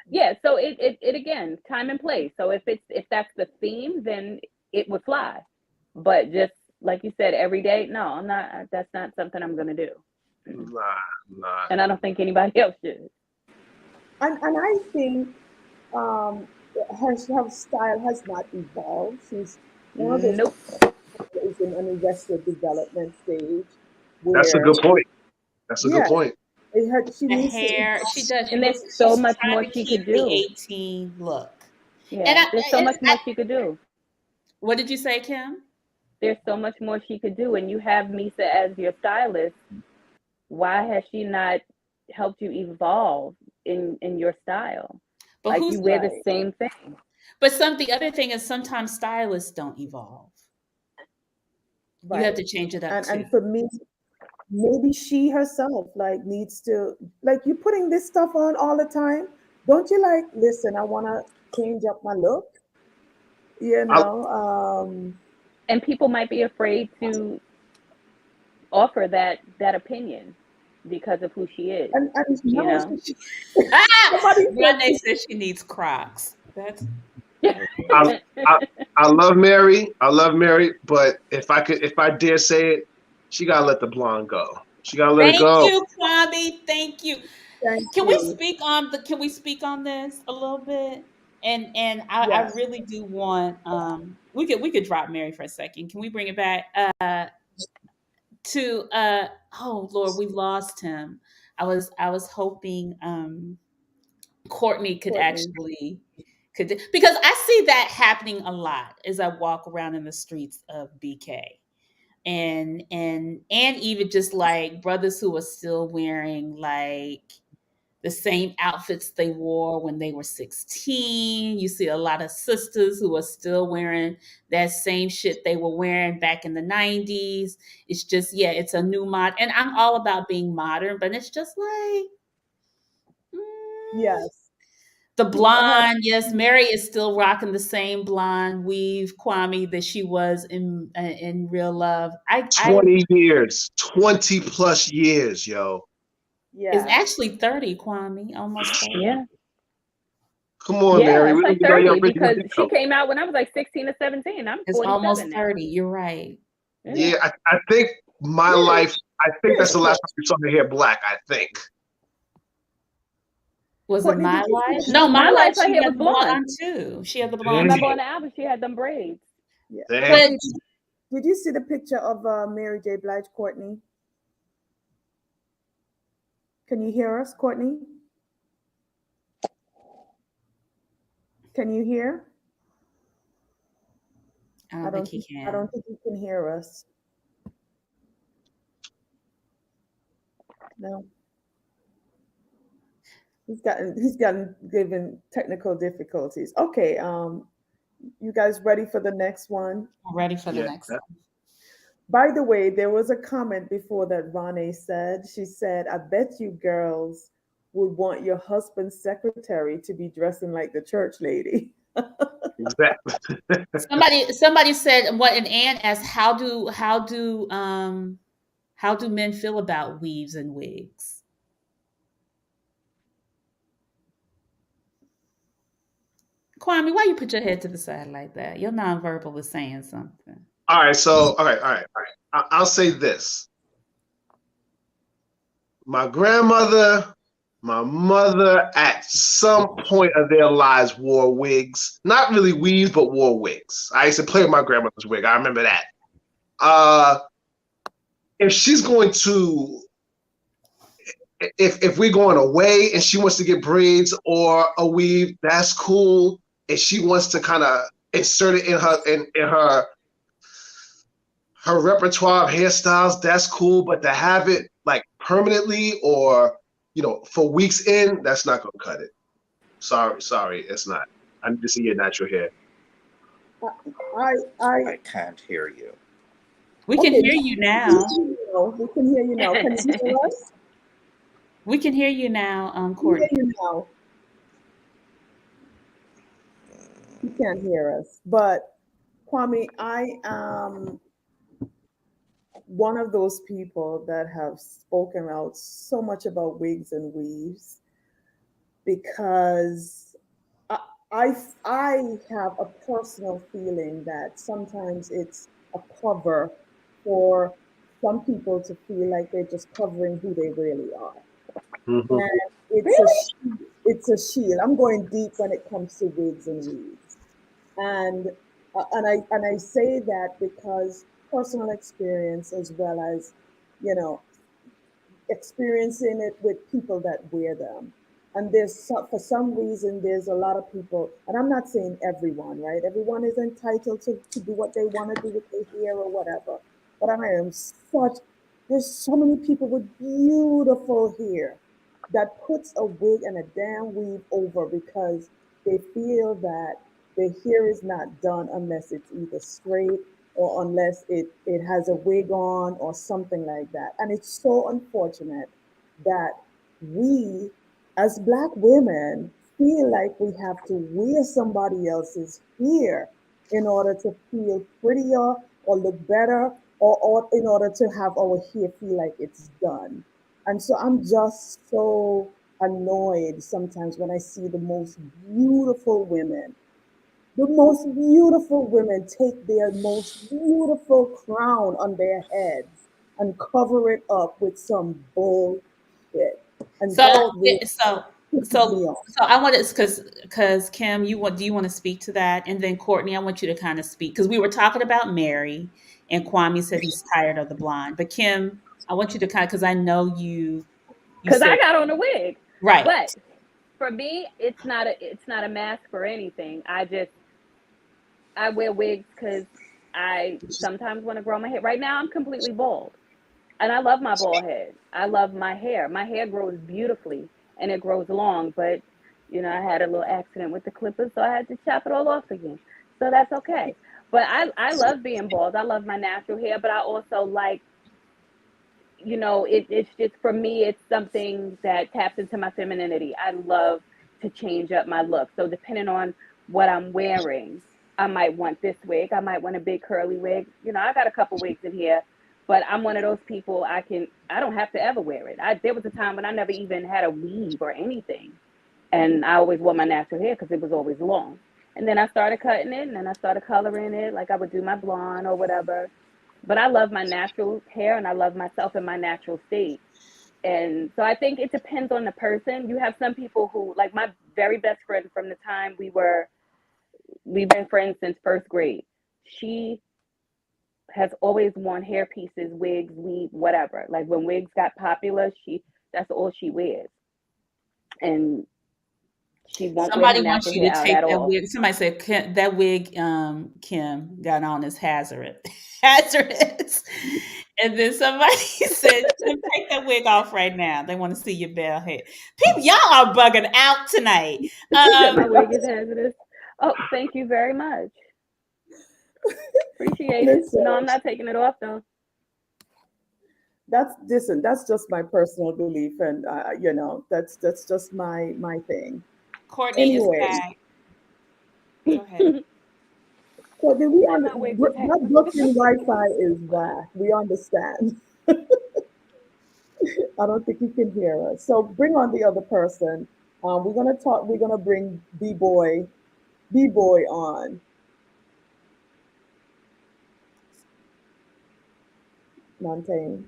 Yeah, so it again, time and place. So if that's the theme, then it would fly. But just like you said, every day, no, I'm not. That's not something I'm gonna do. Nah. And I don't think anybody else should. And I think her style has not evolved. She's one of those Nope. people is in an arrested development stage That's a where good point. That's a good yeah, point. she The needs to hair, she does. And there's so She's much trying more to she keep could do. the 18 look. Yeah, And there's so much more she could do. What did you say, Kim? There's so much more she could do. And you have Misa as your stylist. Why has she not helped you evolve in your style? But Like who's you wear the right. same thing. But the other thing is sometimes stylists don't evolve. You have Right. to change it up too. And for me, maybe she herself like needs to like you putting this stuff on all the time. Don't you like listen, I wanna change up my look, you I, know. And people might be afraid to offer that opinion because of who she is. And You no, know? somebody said Grande says she needs Crocs. That's I, I love Mary. I love Mary. But if I dare say it, she gotta let the blonde go. She gotta let it thank go. you, Kwame. Thank you. thank Can we you. speak on this a little bit? And I Yes. really do want we could drop Mary for a second. Can we bring it back to oh Lord, we lost him. I was hoping Courtney could Courtney. actually because I see that happening a lot as I walk around in the streets of BK. And even just like brothers who are still wearing like the same outfits they wore when they were 16. You see a lot of sisters who are still wearing that same shit they were wearing back in the 90s. It's just, yeah, it's a new mod. And I'm all about being modern, but it's just like, Yes. The blonde, yes, Mary is still rocking the same blonde weave, Kwame, that she was in Real Love. 20 years, 20 plus years, yo. It's Yeah. actually 30, Kwame, almost 30. Yeah. Come on, Yeah, Mary. it's We don't like get all your 30 original because she info. came out when I was like 16 or 17. I'm It's 47 almost now. 30. You're right. Yeah, I think my life, I think that's the last time we saw her hair black, I think. Was it Courtney, My did you Life? see- No, My My Life, Life, her she hair had was the blonde. blonde too. She had the Dang. blonde. Remember too. on the album, she had them braids. Yeah. Dang. Courtney, did you see the picture of Mary J. Blige, Courtney? Can you hear us, Courtney? Can you hear? I don't think he I don't can. think you can hear us. No. He's gotten given technical difficulties. Okay, you guys ready for the next one? I'm ready for the Yeah. next one. By the way, there was a comment before that Ronnie said. She said, I bet you girls would want your husband's secretary to be dressing like the church lady. Exactly. Somebody said what, and Ann asked, how do men feel about weaves and wigs? Kwame, why you put your head to the side like that? Your nonverbal is saying something. All right, so all right. I'll say this. My grandmother, my mother, at some point of their lives wore wigs. Not really weaves, but wore wigs. I used to play with my grandmother's wig. I remember that. If she's going to, if we're going away and she wants to get braids or a weave, that's cool. If she wants to kind of insert it in her repertoire of hairstyles, that's cool. But to have it like permanently or for weeks in, that's not gonna cut it. Sorry, it's not. I need to see your natural hair. I can't hear you. We can hear you now. We can hear you now. Can you hear us? We can hear you now, We Courtney. hear you now. You can't hear us. But Kwame, I am one of those people that have spoken out so much about wigs and weaves because I have a personal feeling that sometimes it's a cover for some people to feel like they're just covering who they really are. Mm-hmm. And it's a shield. I'm going deep when it comes to wigs and weaves, and I say that because personal experience as well as experiencing it with people that wear them. And for some reason, there's a lot of people, and I'm not saying everyone, right? Everyone is entitled to do what they want to do with their hair or whatever. But there's so many people with beautiful hair that puts a wig and a damn weave over because they feel that their hair is not done unless it's either straight or unless it has a wig on or something like that. And it's so unfortunate that we, as Black women, feel like we have to wear somebody else's hair in order to feel prettier or look better or in order to have our hair feel like it's done. And so I'm just so annoyed sometimes when I see the most beautiful women take their most beautiful crown on their heads and cover it up with some bullshit. And So really I want to, because Kim, do you want to speak to that, and then Courtney, I want you to kind of speak because we were talking about Mary, and Kwame said he's tired of the blonde, but Kim, I want you to kind of, because I know you Because I said got on a wig. right. But for me, it's not a mask for anything. I wear wigs because I sometimes want to grow my hair. Right now, I'm completely bald. And I love my bald head. I love my hair. My hair grows beautifully and it grows long, but I had a little accident with the clippers, so I had to chop it all off again. So that's okay. But I love being bald. I love my natural hair, but I also like, it's just, for me, it's something that taps into my femininity. I love to change up my look. So depending on what I'm wearing, I might want this wig. I might want a big curly wig. You know, I got a couple wigs in here, but I'm one of those people I don't have to ever wear it. There was a time when I never even had a weave or anything. And I always wore my natural hair because it was always long. And then I started cutting it, and then I started coloring it, like I would do my blonde or whatever. But I love my natural hair, and I love myself in my natural state. And so I think it depends on the person. You have some people who, like my very best friend from the time we've been friends since first grade. She has always worn hair pieces, wigs, weave, whatever. Like when wigs got popular, that's all she wears. And she won't Somebody wear her wants natural you hair to out take at that all. wig. Somebody said that wig Kim got on is hazardous. And then somebody said, Kim, take that wig off right now. They want to see your bare head. People, y'all are bugging out tonight. That my wig is hazardous. Oh, thank you very much. Appreciate it. Listen. No, I'm not taking it off though. That's just my personal belief, and you know, that's just my thing. Courtney is back. Go ahead. So do we wig that Brooklyn Wi-Fi is whack. We understand. I don't think he can hear us. So bring on the other person. We're gonna bring B-boy on. Montaigne.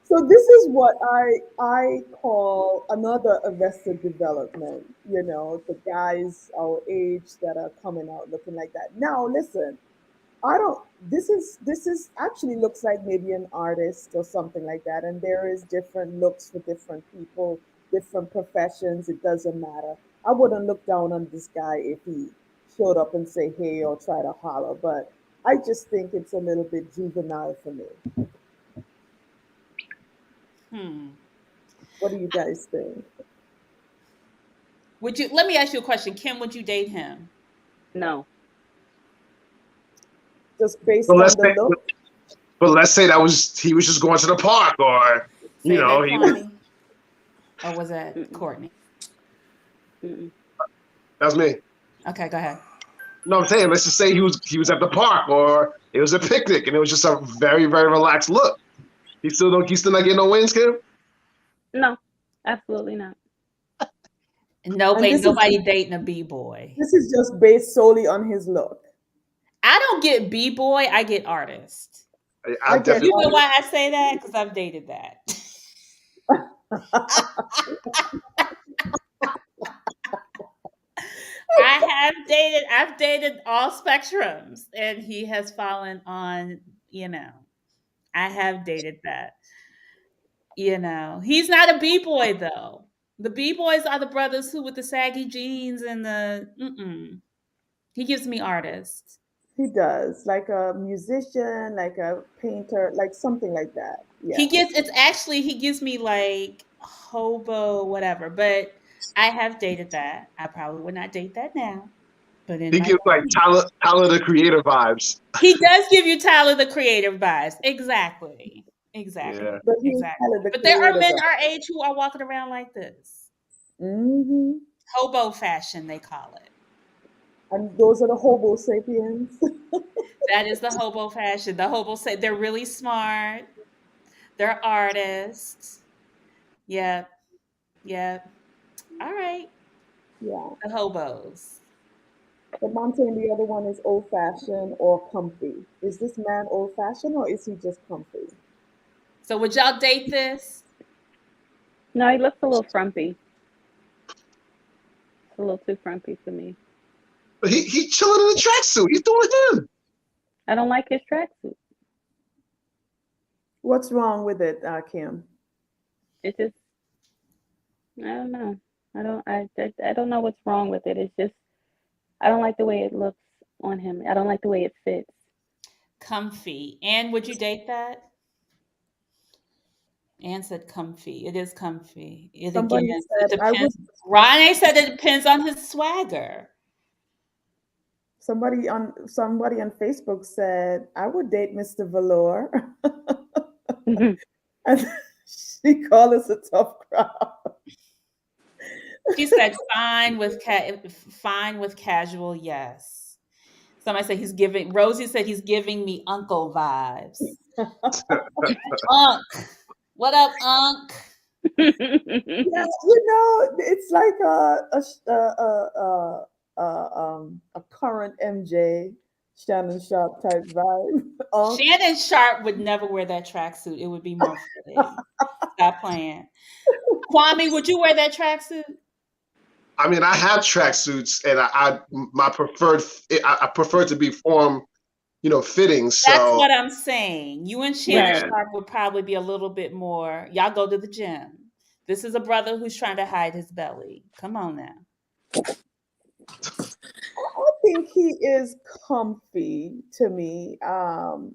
So this is what I call another arrested development. You know, the guys our age that are coming out looking like that. Now listen, I don't. This is actually looks like maybe an artist or something like that. And there is different looks for different people, different professions. It doesn't matter. I wouldn't look down on this guy if he showed up and say hey or try to holler. But I just think it's a little bit juvenile for me. What do you guys think? Let me ask you a question. Kim, would you date him? No. Just based on the look? But let's say he was just going to the park, or Say you know, that, he was. Or was that Courtney? That's me. Okay, go ahead. No, I'm saying, let's just say he was at the park, or it was a picnic, and it was just a very, very relaxed look. He's still not getting no wins, Kim? No, absolutely not. Nobody dating a B-boy. This is just based solely on his look. I don't get B-boy, I get artist. I definitely. You know why I say that? Because I've dated that. I've dated all spectrums, and he has fallen on, I have dated that. He's not a B-boy though. The B-boys are the brothers who with the saggy jeans and he gives me artists. He does, like a musician, like a painter, like something like that. Yeah. He gives me like hobo, whatever. But I have dated that. I probably would not date that now. But he gives like Tyler the Creator vibes. He does give you Tyler the Creator vibes. Exactly. Yeah. But there are men our age who are walking around like this. Mm-hmm. Hobo fashion, they call it. And those are the hobo sapiens. That is the hobo fashion. The hobo they're really smart. They're artists. Yep. All right. Yeah. The hobos. But Montaigne, the other one is old fashioned or comfy. Is this man old fashioned or is he just comfy? So would y'all date this? No, he looks a little frumpy. It's a little too frumpy for me. But he chilling in the tracksuit. He's doing him. I don't like his tracksuit. What's wrong with it, Kim? It's just, I don't know. I don't know what's wrong with it. It's just, I don't like the way it looks on him. I don't like the way it fits. Comfy. And would you date that? Anne said comfy. It is comfy. Ronnie said it depends on his swagger. Somebody on Facebook said, I would date Mr. Velour. And she called us a tough crowd. She said, "Fine with casual, yes." Somebody said he's giving. Rosie said he's giving me uncle vibes. Unc, what up, Unc? Yes, it's like a current MJ Shannon Sharp type vibe. Shannon Sharp would never wear that tracksuit. It would be more fitting. Stop playing. Kwame, would you wear that tracksuit? I mean, I have tracksuits, and I prefer to be form, fitting. So That's what I'm saying. You and Shannon Right. Sharp would probably be a little bit more. Y'all go to the gym. This is a brother who's trying to hide his belly. Come on now. I think he is comfy to me. Anthony,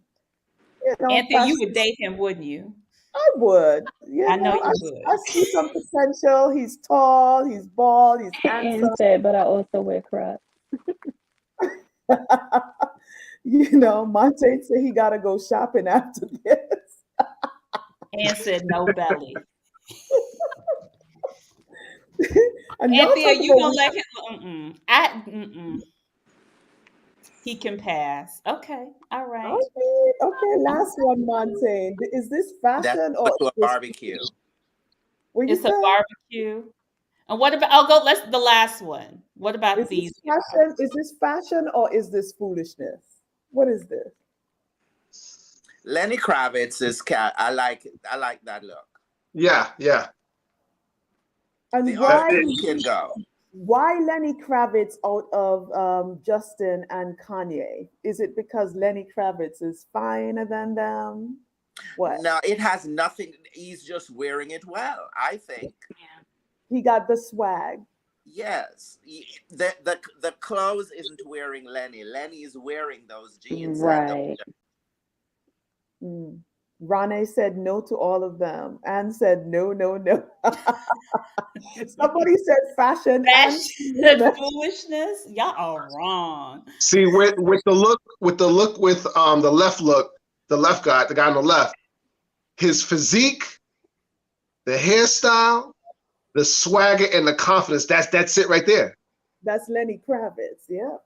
you would date him, wouldn't you? I would. I know you would. I see some potential. He's tall. He's bald. He's And handsome. said, but I also wear Crocs. Monte said he got to go shopping after this. And said no belly. And Anthony, are you gonna let him? He can pass. Okay, all right. Okay. Last one, Monte. Is this fashion That's or to a barbecue? It's a barbecue. And what about? Let's the last one. What about Is these? this fashion? Is this fashion or is this foolishness? What is this? Lenny Kravitz is I like that look. Yeah. And The why artist can go. Why Lenny Kravitz out of Justin and Kanye? Is it because Lenny Kravitz is finer than them? What? No, it has nothing. He's just wearing it well, I think. He got the swag. Yes. The clothes isn't wearing Lenny. Lenny is wearing those jeans. Right. Rane said no to all of them. Anne said no. Somebody said fashion and foolishness. Y'all are wrong. See, with the look with the left guy, the guy on the left, his physique, the hairstyle, the swagger, and the confidence. That's it right there. That's Lenny Kravitz. Yeah.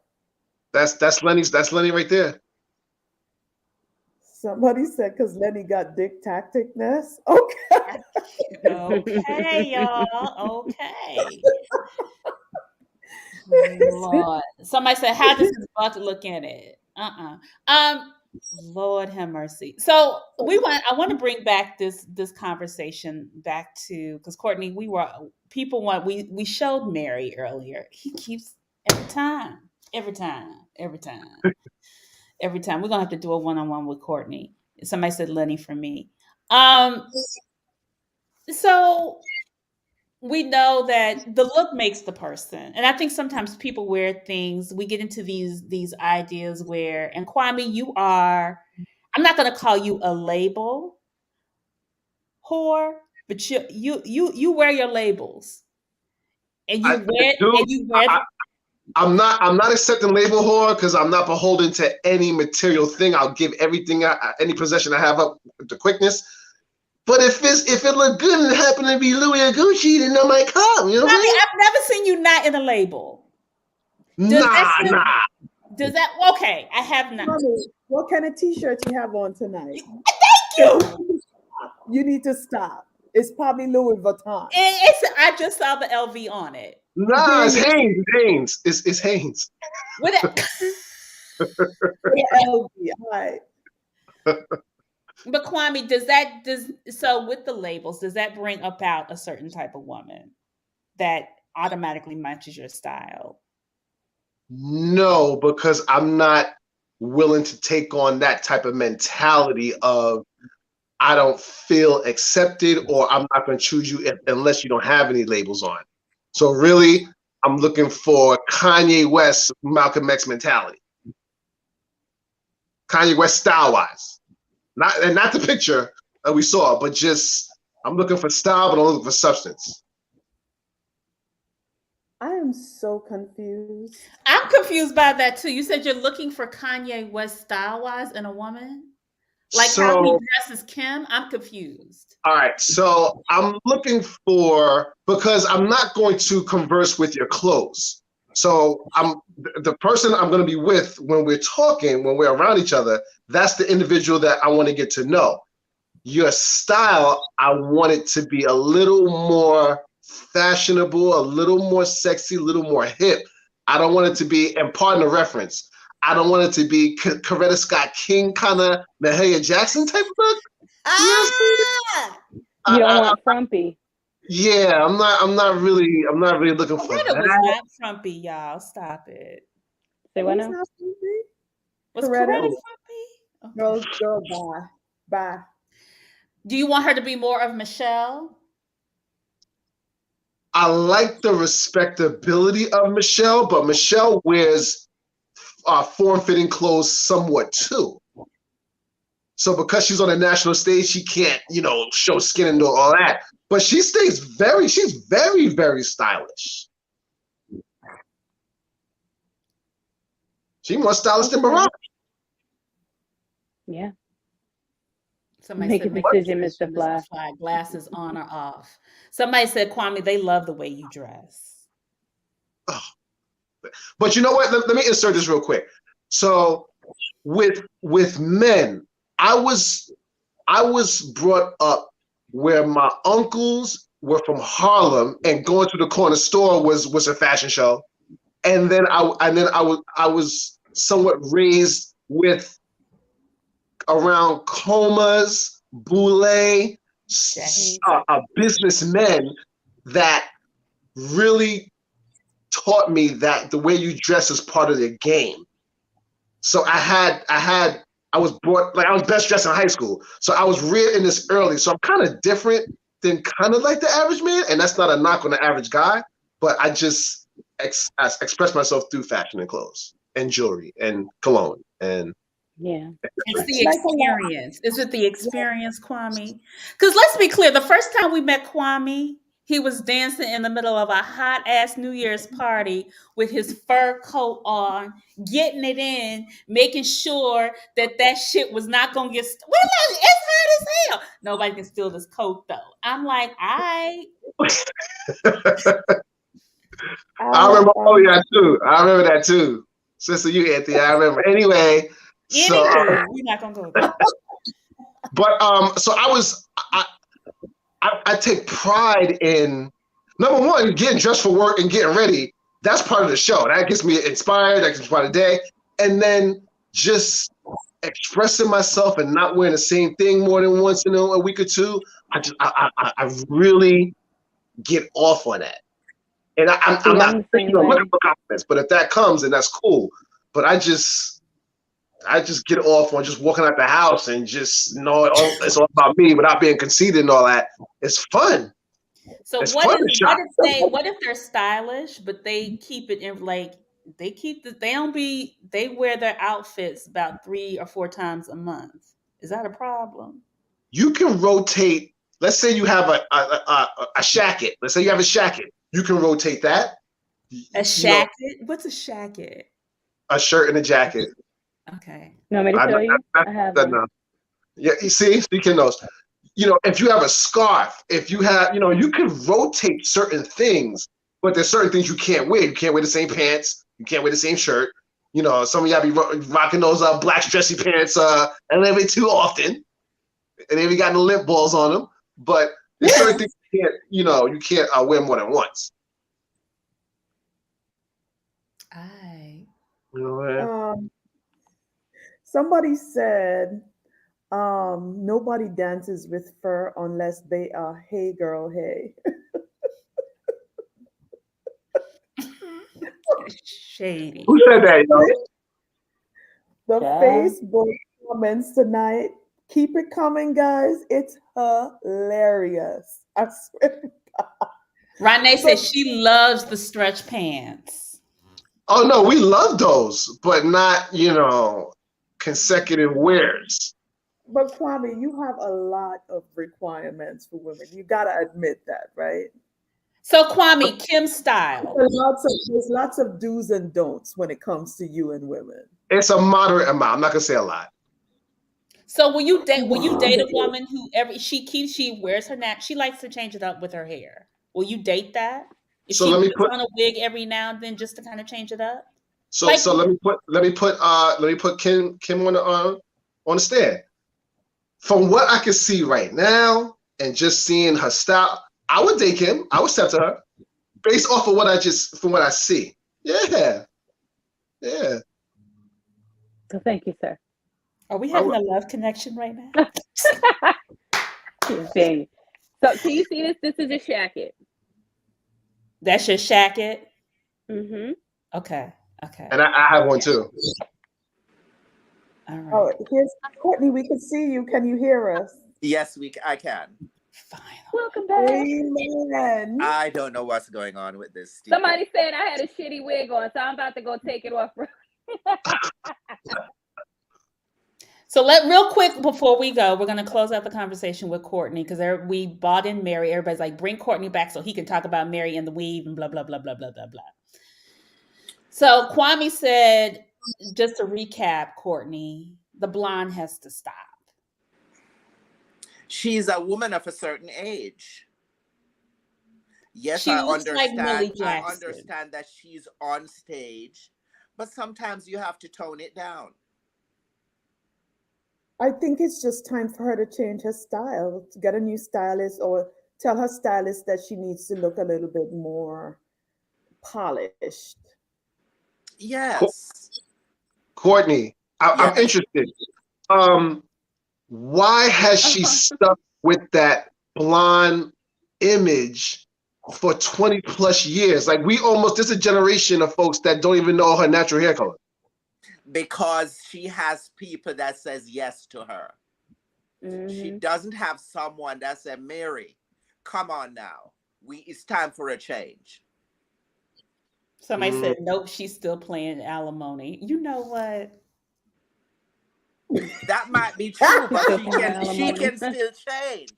That's Lenny right there. Somebody said because Lenny got dick tacticness. Okay. Okay, y'all. Okay. Lord. Somebody said, how does his butt look in it? Lord have mercy. So I want to bring back this conversation back to, because Courtney, we showed Mary earlier. He keeps every time. We're gonna have to do a one-on-one with Courtney. Somebody said Lenny for me. So we know that the look makes the person. And I think sometimes people wear things, we get into these ideas where, and Kwame, I'm not gonna call you a label whore, but you wear your labels. And you wear I'm not accepting label whore because I'm not beholden to any material thing. I'll give everything, any possession I have up with the quickness. But if it look good and it happen to be Louis or Gucci, then I might come. You know what I mean? I've never seen you not in a label. Nah. Does that okay? I have not. Mommy, what kind of t-shirt you have on tonight? Thank you. You need to stop. It's probably Louis Vuitton. I just saw the LV on it. Nah, it's Hanes. It's Hanes. What? LV, all right. But Kwame, so with the labels, does that bring about a certain type of woman that automatically matches your style? No, because I'm not willing to take on that type of mentality of I don't feel accepted or I'm not going to choose you unless you don't have any labels on. So really, I'm looking for Kanye West, Malcolm X mentality. Kanye West style-wise. Not the picture that we saw, but just I'm looking for style, but I'm looking for substance. I am so confused. I'm confused by that too. You said you're looking for Kanye West style-wise in a woman? Like how he dresses Kim? I'm confused. All right, so I'm looking for, because I'm not going to converse with your clothes. So the person I'm going to be with when we're talking, when we're around each other, that's the individual that I want to get to know. Your style, I want it to be a little more fashionable, a little more sexy, a little more hip. I don't want it to be, and pardon the reference, I don't want it to be Coretta Scott King kind of Mahalia Jackson type of look. You don't want frumpy. Yeah, I'm not really looking for Coretta that. was not frumpy, y'all. Stop it. Say what now? Was Coretta? Coretta frumpy? No, girl, bye. Do you want her to be more of Michelle? I like the respectability of Michelle, but Michelle wears form-fitting clothes somewhat too. So because she's on a national stage, she can't, show skin and do all that. But she's very, very stylish. She's more stylish than Barack. Yeah. Somebody Make said, a decision, Mr. Fly. Glasses on or off. Somebody said, Kwame, they love the way you dress. Oh. But you know what? Let me insert this real quick. So with men, I was brought up where my uncles were from Harlem, and going to the corner store was a fashion show. And then I was somewhat raised with around Comas, Boulay, businessmen that really taught me that the way you dress is part of the game. So I was best dressed in high school. So I was reared in this early. So I'm kind of different than kind of like the average man. And that's not a knock on the average guy, but I just express myself through fashion and clothes and jewelry and cologne and yeah. It's the experience. Is it the experience, Kwame? Because let's be clear, the first time we met Kwame, he was dancing in the middle of a hot ass New Year's party with his fur coat on, getting it in, making sure that shit was not gonna get. It's hot as hell. Nobody can steal this coat though. I'm like, I remember. Oh yeah, too. I remember that too. Sister, you Anthony. I remember. Anyway, so we're not gonna go there. But so I take pride in, number one, getting dressed for work and getting ready. That's part of the show. That gets me inspired. That gets me part of the day. And then just expressing myself and not wearing the same thing more than once in a week or two. I really get off on that. And I'm not looking for confidence, but if that comes, then that's cool. But I just get off on just walking out the house and just it's all about me without being conceited and all that. It's fun. So it's what if they're stylish, but they keep it in they wear their outfits about 3 or 4 times a month. Is that a problem? You can rotate. Let's say you have a shacket. Let's say you have a shacket. You can rotate that. A shacket? What's a shacket? A shirt and a jacket. Okay. No, me to tell you? I have one. Yeah, you see, speaking of those, if you have a scarf, if you have, you can rotate certain things, but there's certain things you can't wear. You can't wear the same pants. You can't wear the same shirt. Some of y'all be rocking those black stressy pants a little bit too often, and they got the lip balls on them. But there's certain things you can't wear more than once. Somebody said nobody dances with fur unless they are hey girl, hey. Shady. Who said that? The Facebook comments tonight. Keep it coming, guys. It's hilarious. I swear to God. Renee says she loves the stretch pants. Oh no, we love those, but not, consecutive wears. But Kwame, you have a lot of requirements for women. You gotta admit that, right? So Kwame, Kim style. There's lots of do's and don'ts when it comes to you and women. It's a moderate amount. I'm not gonna say a lot. So will you date a woman who she wears her neck, she likes to change it up with her hair. Will you date that? If So she let me puts put on a wig every now and then just to kind of change it up? so Like so let me put Kim on the stand. From what I can see right now and just seeing her style, I would date Kim. I would step to her based off of from what I see. Yeah. Yeah. So thank you, sir. are we I having would. a love connection right now? Dang. So can you see this? This is a shacket. That's your shacket? Mm-hmm. Okay. Okay. And I have one Yeah. too. All Oh, right. here's Courtney. We can see you. Can you hear us? Yes, I can. Fine. Welcome back. Amen. I don't know what's going on with this stupid. Somebody said I had a shitty wig on, so I'm about to go take it off. So real quick before we go, we're gonna close out the conversation with Courtney because we bought in Mary. Everybody's like, bring Courtney back so he can talk about Mary and the weave and blah blah blah blah blah blah blah. So Kwame said, just to recap, Courtney, the blonde has to stop. She's a woman of a certain age. Yes, She looks like Millie I Jackson. understand that she's on stage, but sometimes you have to tone it down. I think it's just time for her to change her style, to get a new stylist, or tell her stylist that she needs to look a little bit more polished. Yes. Courtney, I'm Yes. interested. Why has she stuck with that blonde image for 20 plus years? Like there's a generation of folks that don't even know her natural hair color. Because she has people that says yes to her. Mm-hmm. She doesn't have someone that said, Mary, come on now. It's time for a change. Somebody said, nope, she's still playing alimony. You know what? That might be true, but Still she playing can alimony. still change.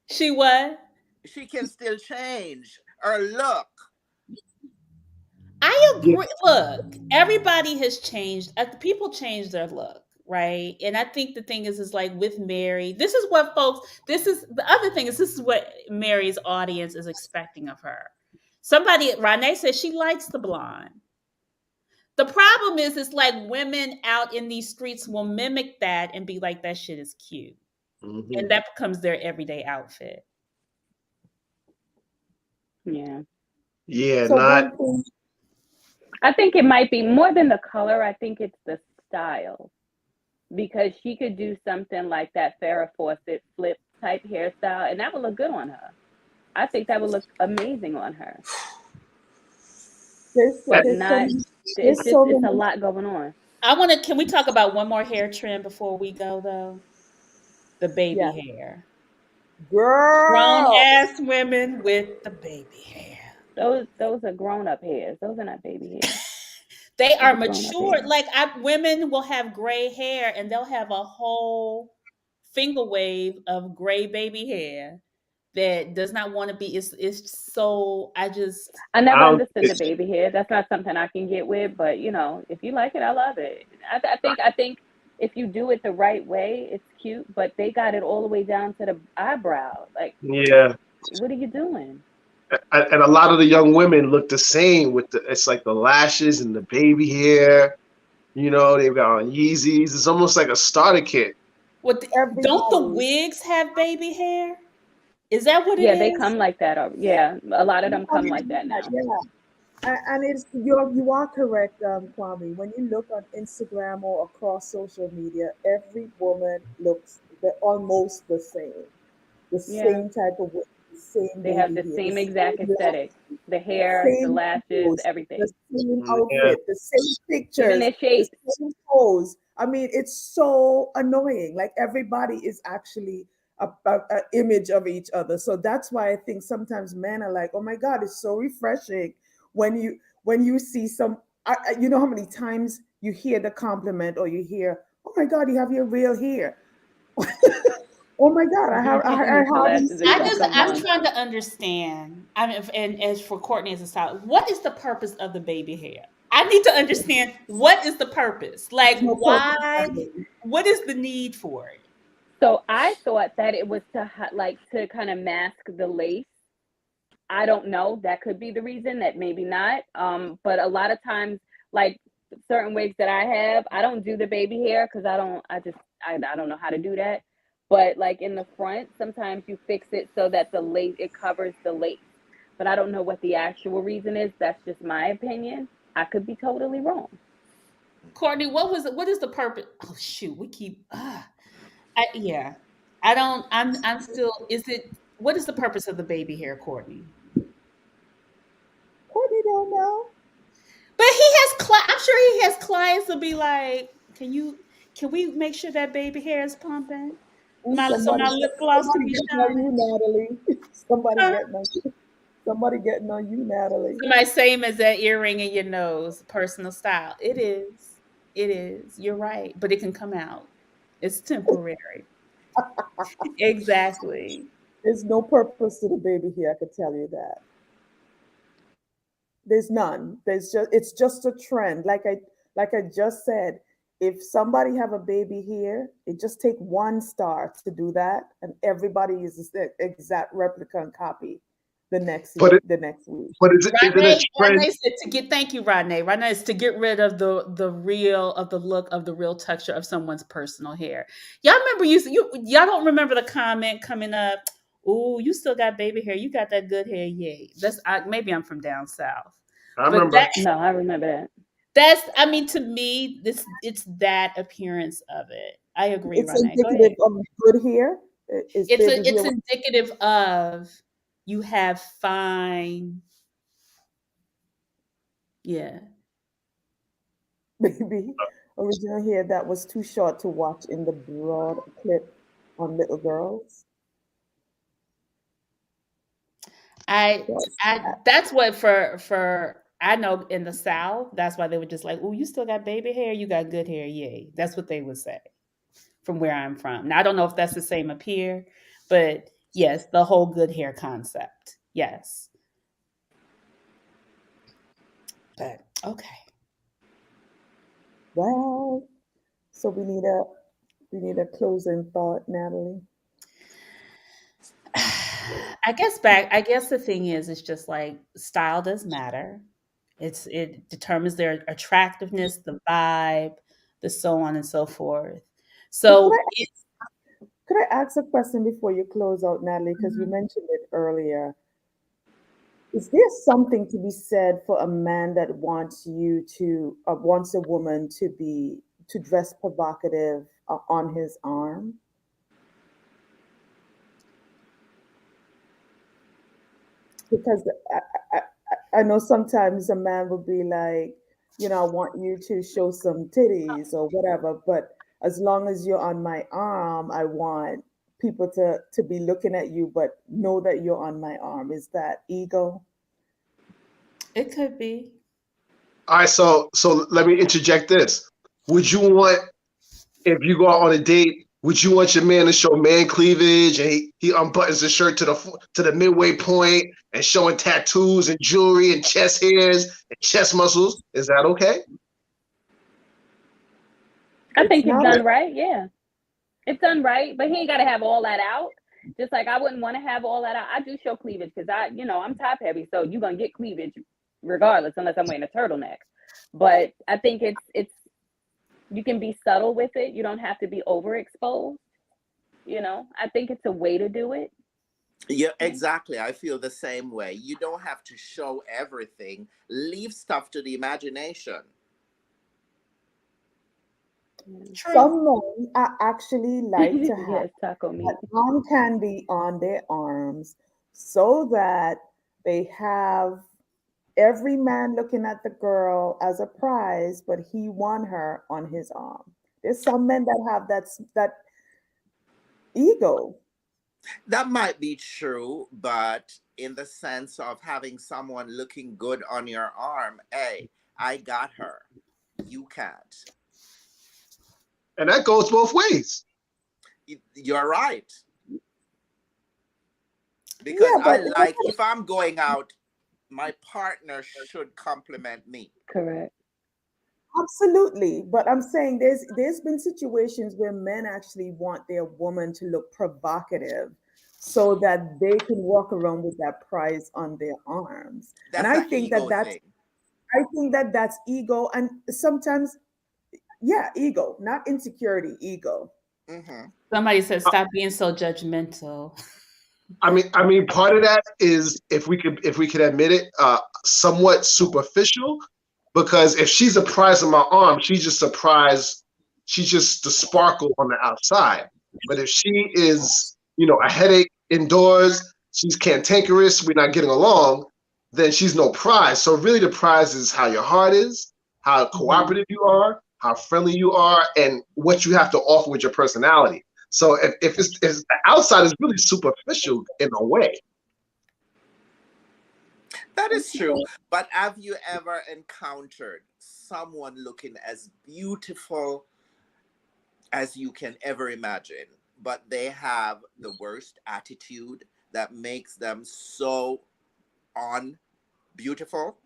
She what? She can still change her look. I agree. Look, everybody has changed. People change their look, right? And I think the thing is like with Mary, this is what the other thing is this is what Mary's audience is expecting of her. Renee says she likes the blonde. The problem is, it's like women out in these streets will mimic that and be like, that shit is cute. Mm-hmm. And that becomes their everyday outfit. Yeah. Yeah, So not. I think it might be more than the color. I think it's the style, because she could do something like that Farrah Fawcett flip type hairstyle, and that would look good on her. I think that would look amazing on her. It's a lot going on. Can we talk about one more hair trend before we go though? The baby hair. Girl. Grown ass women with the baby hair. Those are grown up hairs. Those are not baby hairs. They are mature. Like women will have gray hair and they'll have a whole finger wave of gray baby hair that does not want to be. It's so I never understood the baby hair. That's not something I can get with. But if you like it, I love it. I think if you do it the right way, it's cute. But they got it all the way down to the eyebrow. Like, yeah, what are you doing? And a lot of the young women look the same it's like the lashes and the baby hair. They've got on Yeezys. It's almost like a starter kit. Don't the wigs have baby hair? Is that what it is? Yeah, they come like that. Yeah, a lot of them come like that now. Yeah, and you are correct, Kwame. When you look on Instagram or across social media, every woman looks almost the same. The same type of wig. They have the same exact aesthetic. The hair, the lashes, everything. The same outfit, the same pictures, even their shape, the same pose. I mean, it's so annoying. Like everybody is actually an image of each other. So that's why I think sometimes men are like, "Oh my God, it's so refreshing when you see some." You know how many times you hear the compliment or you hear, "Oh my God, you have your real hair." Oh my God! I'm trying to understand. And as for Courtney as a style, what is the purpose of the baby hair? I need to understand, what is the purpose? Like, There's no purpose. why? What is the need for it? So I thought that it was to like to kind of mask the lace. I don't know. That could be the reason. That maybe not. But a lot of times, like certain wigs that I have, I don't do the baby hair because I don't. I don't know how to do that. But like in the front, sometimes you fix it so that the lace, it covers the lace. But I don't know what the actual reason is. That's just my opinion. I could be totally wrong. Courtney, what was it? What is the purpose? Oh shoot, we keep. Yeah, I don't. I'm still. Is it? What is the purpose of the baby hair, Courtney? Courtney don't know. But he has. I'm sure he has clients to be like, Can we make sure that baby hair is pumping? So my lip gloss can Somebody be getting on shining. you, Natalie. Somebody Huh? getting on you. Somebody getting on you, Natalie. Somebody same as that earring in your nose, personal style. It is. It is. You're right, but it can come out. It's temporary. Exactly. There's no purpose to the baby here, I could tell you that. There's none. It's just a trend. Like I just said, if somebody have a baby here, it just take one star to do that, and everybody uses the exact replica and copy But the next week. is it a trend? Rodney said to get. Thank you, Rodney. Rodney is to get rid of the look of the real texture of someone's personal hair. Y'all remember y'all don't remember the comment coming up? Oh, you still got baby hair. You got that good hair. Yay. Maybe I'm from down south, I but remember. No, I remember that. that's. I mean, to me, it's that appearance of it. I agree, It's Rodney. Go ahead. indicative of good hair. Is baby It's hair indicative of you have fine. Yeah. baby original hair that was too short to watch in the broad clip on little girls? I Yes. that's what for I know in the South, that's why they were just like, "Oh, you still got baby hair, you got good hair, yay." That's what they would say from where I'm from. Now I don't know if that's the same up here, but yes, the whole good hair concept. Yes. But okay. Well, so we need a closing thought, Natalie. I guess the thing is it's just like style does matter. It determines their attractiveness, the vibe, the so on and so forth. But could So I could I ask a question before you close out, Natalie? Because you mentioned it earlier. Is there something to be said for a man that wants a woman to dress provocative on his arm? Because I know sometimes a man will be like, I want you to show some titties or whatever, but as long as you're on my arm, I want people to be looking at you, but know that you're on my arm. Is that ego? it could be. All right, so let me interject this. Would you want, if you go out on a date, would you want your man to show man cleavage and he unbuttons his shirt to the midway point and showing tattoos and jewelry and chest hairs and chest muscles? Is that okay? I It's think it's not. done right. Yeah, it's done right, but he ain't got to have all that out. Just like I wouldn't want to have all that out. I do show cleavage because I'm top heavy, so you're gonna get cleavage regardless, unless I'm wearing a turtleneck. But I think it's you can be subtle with it. You don't have to be overexposed. I think it's a way to do it. Yeah, exactly. I feel the same way. You don't have to show everything. Leave stuff to the imagination. True. Some men actually like to have Yes, taco meat. that arm candy on their arms so that they have every man looking at the girl as a prize, but he won her on his arm. There's some men that have that ego. That might be true, but in the sense of having someone looking good on your arm, hey, I got her. You can't. And that goes both ways. You're right. Because Yeah, but if I'm going out, my partner should compliment me. Correct. Absolutely, but I'm saying there's been situations where men actually want their woman to look provocative so that they can walk around with that prize on their arms. And That's an ego thing. I think that that's ego, and sometimes, yeah, ego, not insecurity, ego. Hmm. Somebody said, "Stop being so judgmental." I mean, part of that is if we could admit it, somewhat superficial, because if she's a prize on my arm, she's just surprised. She's just the sparkle on the outside. But if she is, a headache indoors, she's cantankerous, we're not getting along, then she's no prize. So really, the prize is how your heart is, how cooperative you are, how friendly you are, and what you have to offer with your personality. So if the outside is really superficial in a way. That is true. But have you ever encountered someone looking as beautiful as you can ever imagine, but they have the worst attitude that makes them so beautiful?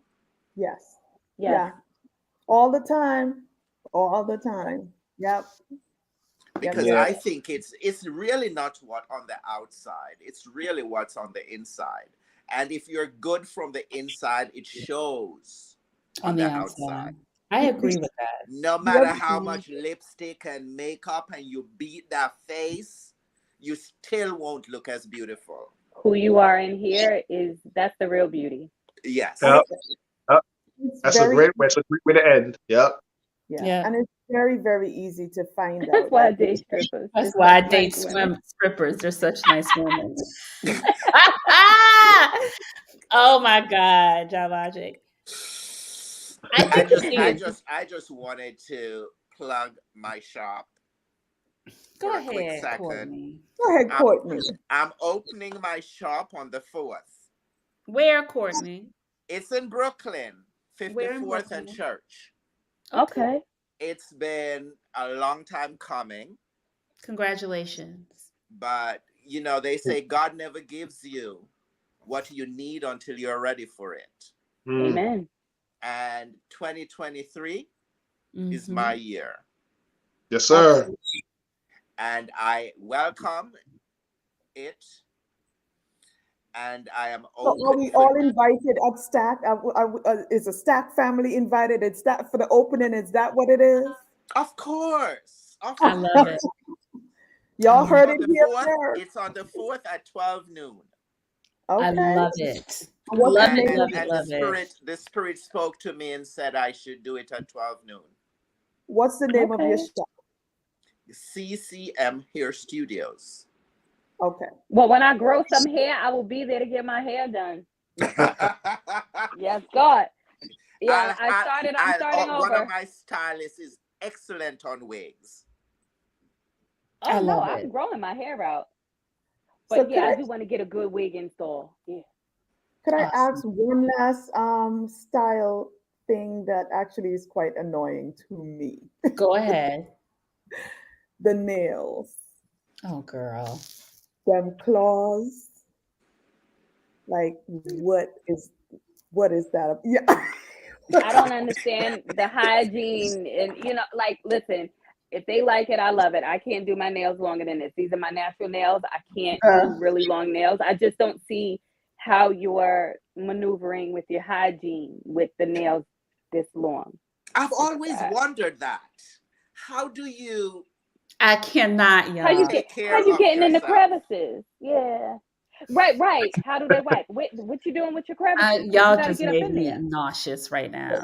Yes. Yes. Yeah. All the time. All the time. Yep. Because Yeah. I think it's really not what on the outside. It's really what's on the inside. And if you're good from the inside, it shows On the outside. I agree with that. No matter how much lipstick and makeup and you beat that face, you still won't look as beautiful. Who you are in here that's the real beauty. Yes. Yep. It's That's very, a great way to end. Yep. yeah. And it's very, very easy to find out. That's why I date strippers. That's Just why I like date nice women. strippers. They're such nice women. Oh my God, John Logic. I just wanted to plug my shop. Go for a quick ahead, second. Courtney. Go ahead, Courtney. I'm opening my shop on the 4th. Where, Courtney? It's in Brooklyn, Where in 54th Brooklyn? and Church. Okay. It's been a long time coming, Congratulations. but they say God never gives you what you need until you're ready for it. Amen. And 2023 is my year. Yes, sir. And I welcome it. And I am So open. are we all invited at Stack? Is a Stack family invited? It's that for the opening? Is that what it is? Of course. I love it. Y'all heard it On the here 4th, first. it's on the 4th at 12 noon. I Okay. love it. What's Love the it, name love of it, it? love it. The spirit spoke to me and said I should do it at 12 noon. What's the name of your Okay. shop? CCM Hair Studios. Okay. Well, when I grow some hair, I will be there to get my hair done. Yes, God. Yeah, I'm starting over. One of my stylists is excellent on wigs. Oh, I no, love I'm it. growing my hair out. So But yeah, I could do want to get a good wig install. Yeah. I Awesome. ask one last style thing that actually is quite annoying to me? Go ahead. The nails, Oh, girl. them claws. Like what is that? Yeah. I don't understand the hygiene and like listen, if they like it, I love it. I can't do my nails longer than this. These are my natural nails. I can't do really long nails. I just don't see how you're maneuvering with your hygiene with the nails this long. I've always wondered that. How do you I cannot, y'all. How you take care how you of getting in the yourself? crevices? Yeah. Right. How do they wipe? What you doing with your crevices? Y'all You gotta just get up made in me there. nauseous right now.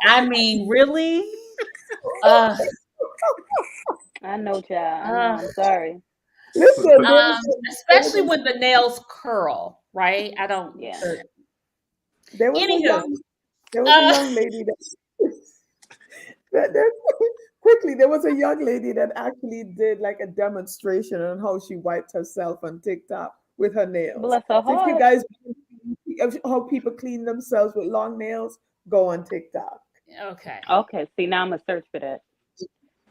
I mean, really? I know, child. I know. I'm sorry. Listen, Especially when the nails curl, right? I don't. Yeah. there was Anywho. a young lady there was a young lady that actually did like a demonstration on how she wiped herself on TikTok with her nails. Bless her So if you heart. guys how people clean themselves with long nails, go on TikTok. Okay. Okay. See, now I'm gonna search for that.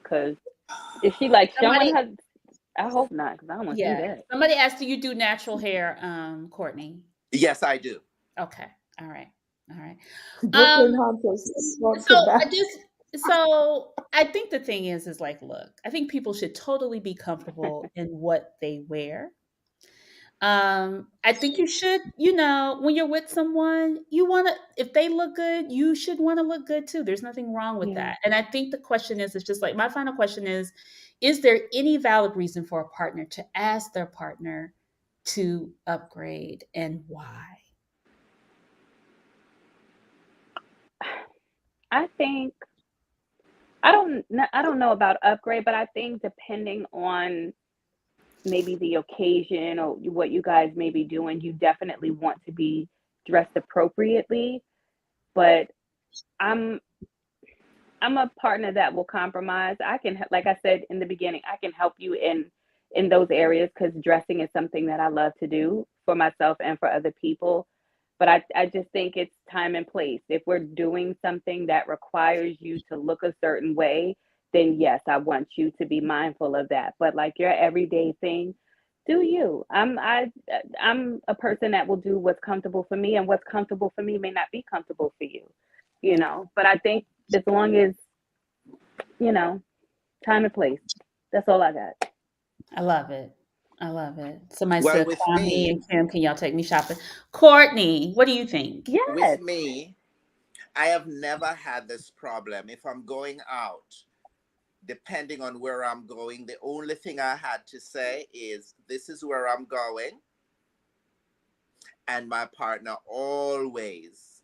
Cause if she like showing her, I hope not. Cause I don't want to do that. Somebody asked, do you do natural hair, Courtney? Yes, I do. Okay. All right. All right. Brooklyn Hunters. So I think the thing is like, look, I think people should totally be comfortable in what they wear. I think you should, when you're with someone, you want to, if they look good, you should want to look good too. There's nothing wrong with Yeah. that. And I think the question is, it's just like, my final question is there any valid reason for a partner to ask their partner to upgrade, and why? I think I don't know about upgrade, but I think depending on maybe the occasion or what you guys may be doing, you definitely want to be dressed appropriately. But I'm I'm a partner that will compromise. I can, like I said in the beginning, I can help you in those areas because dressing is something that I love to do for myself and for other people. But I just think it's time and place. If we're doing something that requires you to look a certain way, then yes, I want you to be mindful of that. But like your everyday thing, do you? I'm a person that will do what's comfortable for me, and what's comfortable for me may not be comfortable for you, you know. But I think as long as, you know, time and place, that's all I got. I love it. I love it. Somebody Well, said, with Kwame me, and Kim, can y'all take me shopping? Courtney, what do you think? with Yes. me, I have never had this problem. If I'm going out, depending on where I'm going, the only thing I had to say is, this is where I'm going. And my partner always,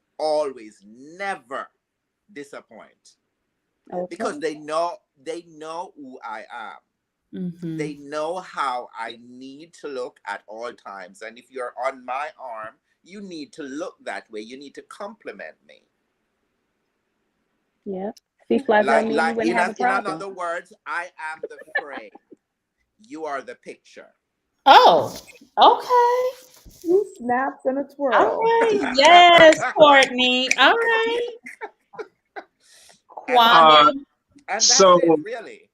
never disappoint. Because Okay. they know who I am. Mm-hmm. They know how I need to look at all times. And if you're on my arm, you need to look that way. You need to compliment me. Yeah. See, Flagell, me and you wouldn't have a In problem. other words, I am the frame. You are the picture. Oh, okay. 2 snaps and a All twirl. right. Yes, Courtney. All right. and that's Kwame. and that's So it, really.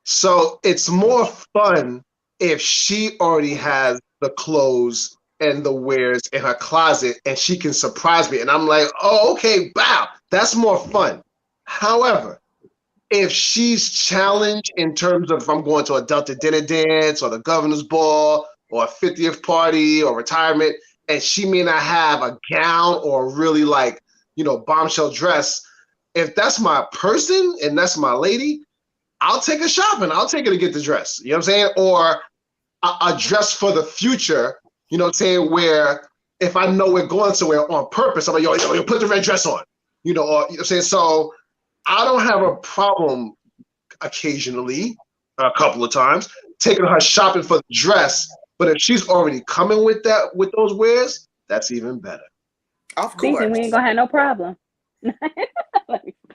so it's more fun if she already has the clothes and the wares in her closet and she can surprise me. And I'm like, oh, okay, wow, that's more fun. However, if she's challenged in terms of if I'm going to a Delta dinner dance or the governor's ball or a 50th party or retirement, and she may not have a gown or really like, bombshell dress, if that's my person and that's my lady, I'll take her shopping. I'll take her to get the dress. You know what I'm saying? Or a dress for the future, you know what I'm saying? Where if I know we're going somewhere on purpose, I'm like, yo, put the red dress on, or, you know what I'm saying? So I don't have a problem occasionally, a couple of times, taking her shopping for the dress. But if she's already coming with those wares, that's even better. Of See, then we ain't course. gonna have no problem.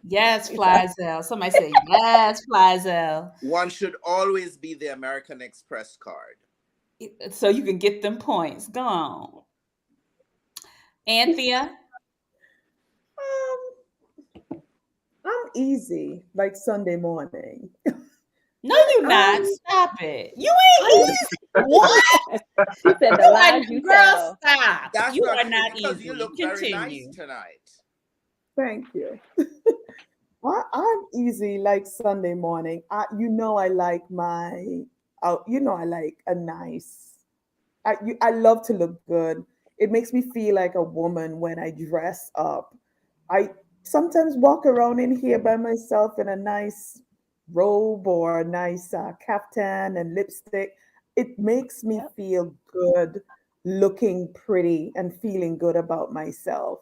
Yes, Flazell. Somebody said, yes, Flazell. One should always be the American Express card. So you can get them points. Go on. Anthea? Um, I'm easy, like Sunday morning. No, you're not. I, Stop it. You ain't easy. What? She said the lies you Girl, tell. stop. That's You not are true not because you easy. look very nice Continue. tonight. Thank you. I'm easy, like Sunday morning. I like I like a nice. I love to look good. It makes me feel like a woman when I dress up. I sometimes walk around in here by myself in a nice robe or a nice caftan and lipstick. It makes me Yep. feel good, looking pretty and feeling good about myself.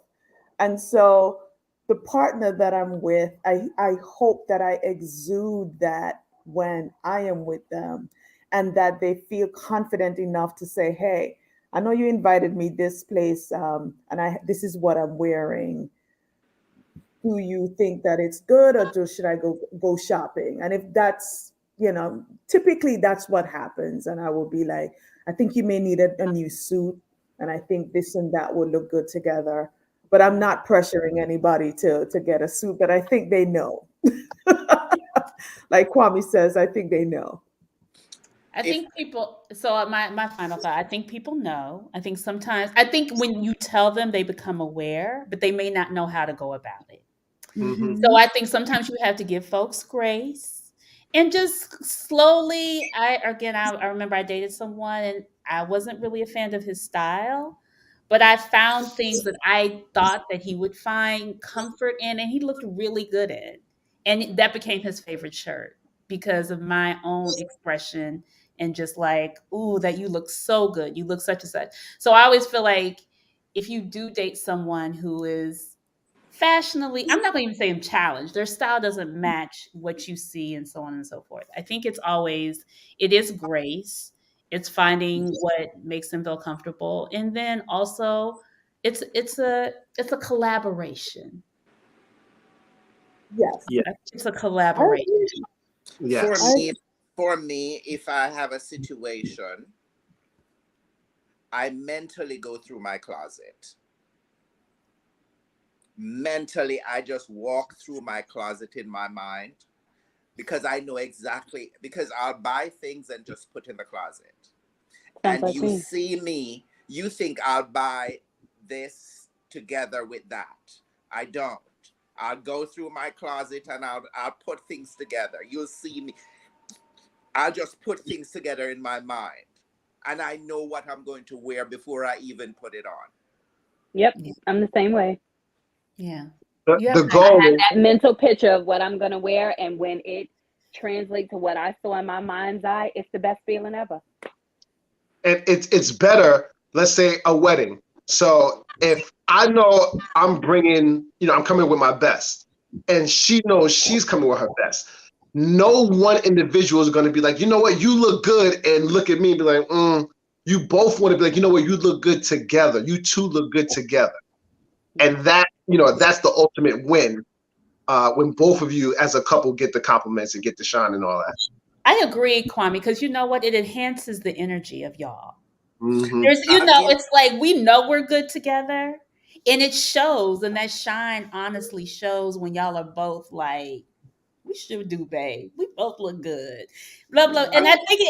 And so the partner that I'm with, I hope that I exude that when I am with them, and that they feel confident enough to say, hey, I know you invited me this place, and this is what I'm wearing. Do you think that it's good, or should I go shopping? And if that's, typically that's what happens. And I will be like, I think you may need a new suit, and I think this and that will look good together. But I'm not pressuring anybody to get a suit, but I think they know. Like Kwame says, I think they know. I think people, so my final thought, I think people know. I think sometimes, I think when you tell them, they become aware, but they may not know how to go about it. Mm-hmm. So I think sometimes you have to give folks grace and just slowly. I remember I dated someone and I wasn't really a fan of his style, but I found things that I thought that he would find comfort in, and he looked really good in, and that became his favorite shirt because of my own expression and just like, ooh, that you look so good, you look such and such. So I always feel like if you do date someone who is fashionably, I'm not going to even say I'm challenged. Their style doesn't match what you see and so on and so forth. I think it is grace. It's finding what makes them feel comfortable. And then also it's a collaboration. Yes. Yeah. It's a I collaboration. agree. Yes. For me, if I have a situation, I mentally go through my closet. Mentally, I just walk through my closet in my mind because I know exactly, because I'll buy things and just put in the closet. Sounds And like you me. see me, you think I'll buy this together with that. I don't. I'll go through my closet and I'll put things together. You'll see me. I'll just put things together in my mind. And I know what I'm going to wear before I even put it on. Yep, Yeah. I'm the same way. Yeah. The, You have the to, I goal have is, that mental picture of what I'm gonna wear, and when it translates to what I saw in my mind's eye, it's the best feeling ever. and it's better. Let's say a wedding. So if I know I'm bringing, I'm coming with my best, and she knows she's coming with her best. No one individual is going to be like, you know what, you look good, and look at me and be like, You both want to be like, you know what, you look good together. You two look good together, and that's the ultimate win. When both of you as a couple get the compliments and get the shine and all that. I agree, Kwame, because you know what? It enhances the energy of y'all. Mm-hmm. I'll give It's like we know we're good together, and it shows, and that shine honestly shows when y'all are both like, we should do, babe. We both look good, blah blah. And I think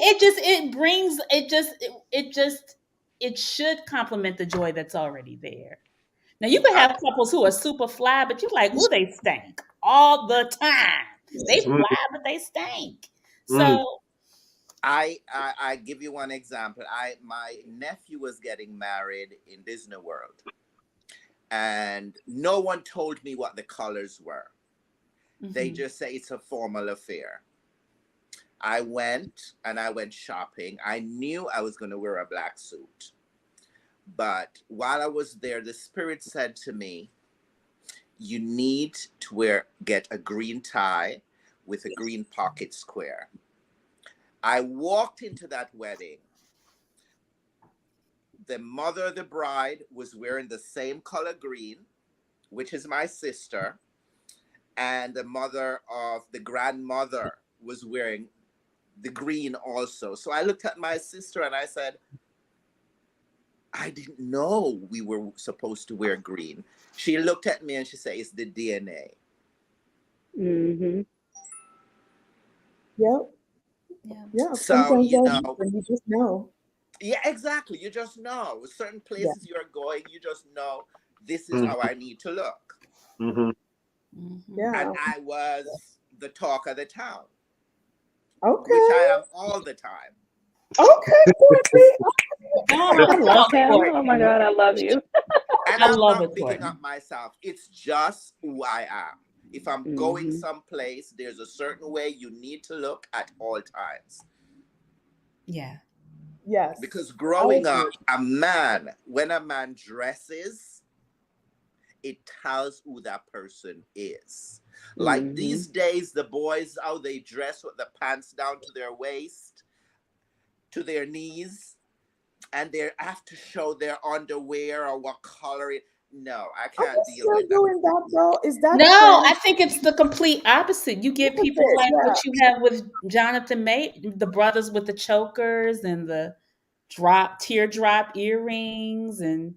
it should complement the joy that's already there. Now you can I, have couples who are super fly, but you're like, oh, they stink all the time. They fly, but they stink. Mm-hmm. So I give you one example. My nephew was getting married in Disney World, and no one told me what the colors were. They just say it's a formal affair. I went shopping. I knew I was going to wear a black suit. But while I was there, the spirit said to me, you need to get a green tie with a green pocket square. I walked into that wedding. The mother of the bride was wearing the same color green, which is my sister. And the mother of the grandmother was wearing the green also. So I looked at my sister and I said, I didn't know we were supposed to wear green. She looked at me and she said, it's the DNA. Mm-hmm. Yep. yeah. Yeah. So, Sometimes that happens. You just know. yeah, exactly. You just know. Certain Yeah. places you're going, you just know this is Mm-hmm. how I need to look. Mm-hmm. Yeah. And I was the talk of the town, which Okay. I am all the time. Okay, Courtney. Oh, I come love on, him. Oh my Courtney. God, I love you. And I I'm love it, not bigging Courtney. up myself. It's just who I am. If I'm going someplace, there's a certain way you need to look at all times. Yeah. Yes. Because I growing agree. up, when a man dresses, it tells who that person is. Like these days, the boys, how they dress with the pants down to their waist, to their knees, and they have to show their underwear or what color it. No, I Are can't you deal still with that. doing that though? Is that No, trend? I think it's the complete opposite. You get Is people it? like what Yeah. you have with Jonathan May, the brothers with the chokers and the teardrop earrings and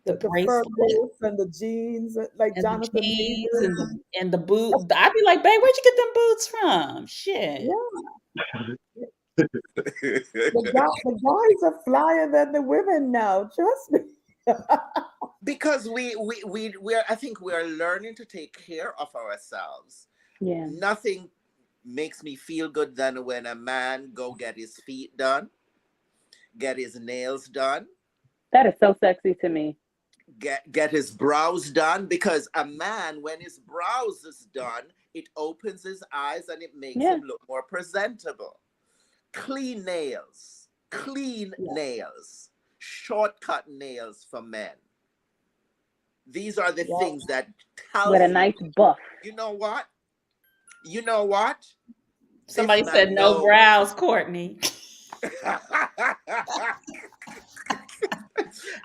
the The fur bracelet, coats and the jeans, like and the Jonathan jeans Majors. and the boot. I'd be like, babe, where'd you get them boots from? Shit. Yeah. The guys are flyer than the women now. Trust me. Because we're I think we're learning to take care of ourselves. Yeah. Nothing makes me feel good than when a man go get his feet done, get his nails done, That is so sexy to me. get his brows done, because a man, when his brows is done, it opens his eyes and it makes him look more presentable. Clean nails, shortcut nails for men. These are the things that tell With a you, nice buff. you know what? You know what? Somebody This said man no knows. brows, Courtney. I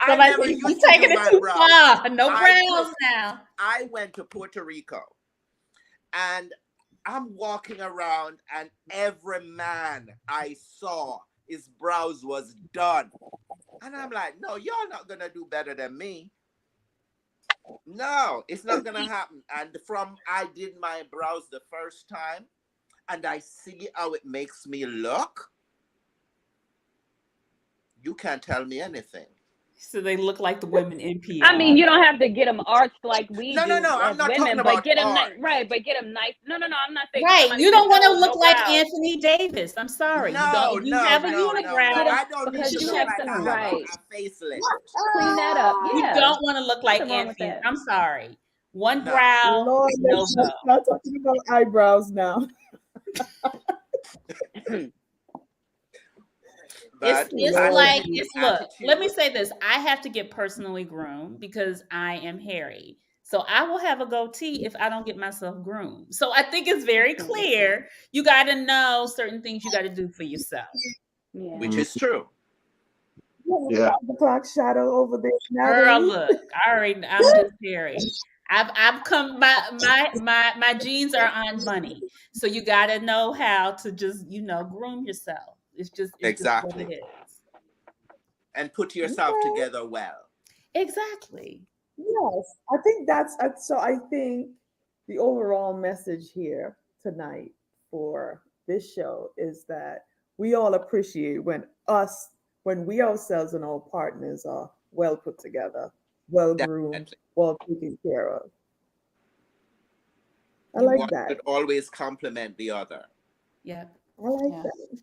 Somebody never said used you to taking do it my too brows. far. No I brows took- now. I went to Puerto Rico and I'm walking around and every man I saw, his brows was done. And I'm like, no, y'all not gonna do better than me. No, it's not gonna happen. And from I did my brows the first time and I see how it makes me look, you can't tell me anything. So they look like the women in PR. I mean, you don't have to get them arched like we No, do no, no, I'm as not women, talking but about get them art. right. But get them nice. No, I'm not saying. Right, somebody you don't said want to no, look no like brows. Anthony Davis. I'm sorry. No, you don't. You have a no. unibrow. I don't need Because to you look have like I some have right. a facelift. Clean that up. You Yeah. don't want to look like Nothing wrong with Anthony. that. I'm sorry. One No. brow, Lord, no let's go. not talking about eyebrows now. But It's fashion like is it's look. attitude. Let me say this: I have to get personally groomed because I am hairy. So I will have a goatee if I don't get myself groomed. So I think it's very clear. You got to know certain things you got to do for yourself. Yeah. Which is true. Yeah. The clock shadow over there. Girl, Natalie. look, I'm just hairy. I've come my genes are on money. So you got to know how to just groom yourself. It's just Exactly. what it is. And put yourself Okay. together well. Exactly. Yes, I think that's so. I think the overall message here tonight for this show is that we all appreciate when we ourselves and our partners are well put together, well groomed, Definitely. well taken care of. I You like One that. should always compliment the other. Yep. I like Yeah. that.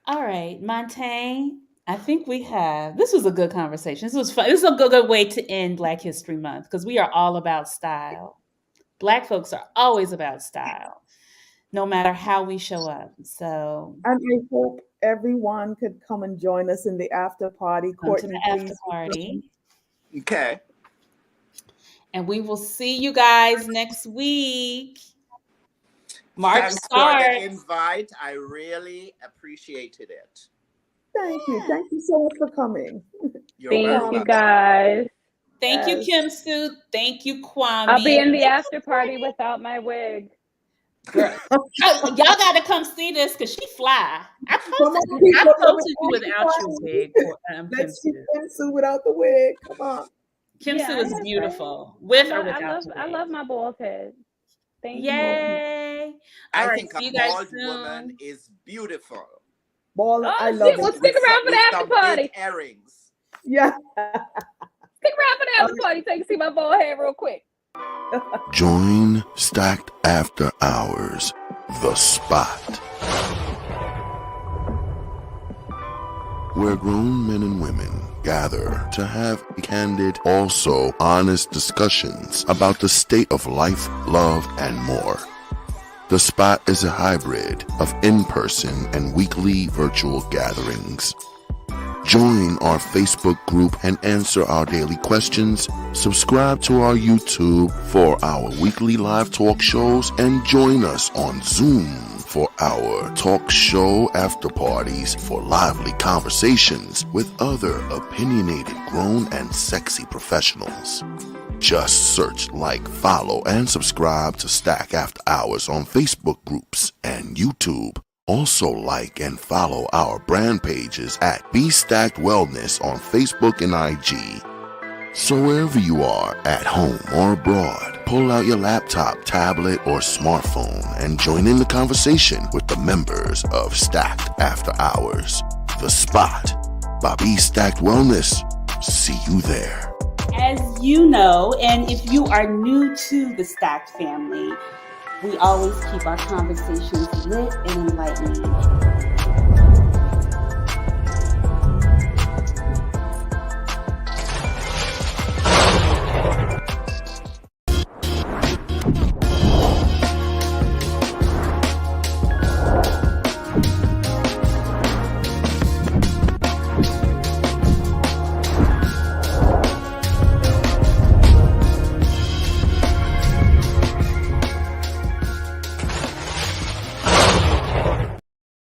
All right, Montaigne. I think this was a good conversation. This was fun. This is a good way to end Black History Month because we are all about style. Black folks are always about style, no matter how we show up. So And I hope everyone could come and join us in the after party. come to Courtney, the after please. party. Okay. And we will see you guys next week. March Thanks starts. for the invite. I really appreciated it. Thank you. Thank you so much for coming. You're very Thank you welcome. guys. Thank you, Yes. Kim Sue. Thank you, Kwame. I'll be in the after party without my wig. Girl. Y'all got to come see this because she fly. I Come posted on, people, you without your wig, Kim Let's see Sue. Kim Sue without the wig. Come on. Kim Yeah, Sue I is have beautiful, with or I without the I wig. love my bald head. Thank you. Yay! I All right, think see a you guys bald soon. woman is beautiful. Ball, Oh, I love shit. Well, it. stick around for the after Some party. big earrings. Yeah. Stick around for the after party so you can see my bald head real quick. Join Stacked After Hours, The Spot, where grown men and women gather to have candid, also honest discussions about the state of life, love, and more. The Spot is a hybrid of in-person and weekly virtual gatherings. Join our Facebook group and answer our daily questions. Subscribe to our YouTube for our weekly live talk shows and join us on Zoom for our talk show after parties for lively conversations with other opinionated, grown, and sexy professionals. Just search, like, follow, and subscribe to Stack After Hours on Facebook groups and YouTube. Also like and follow our brand pages at Be Stacked Wellness on Facebook and IG. So wherever you are, at home or abroad, pull out your laptop, tablet, or smartphone and join in the conversation with the members of Stacked After Hours. The Spot by Be Stacked Wellness. See you there. As you know, and if you are new to the Stacked family, we always keep our conversations lit and enlightening.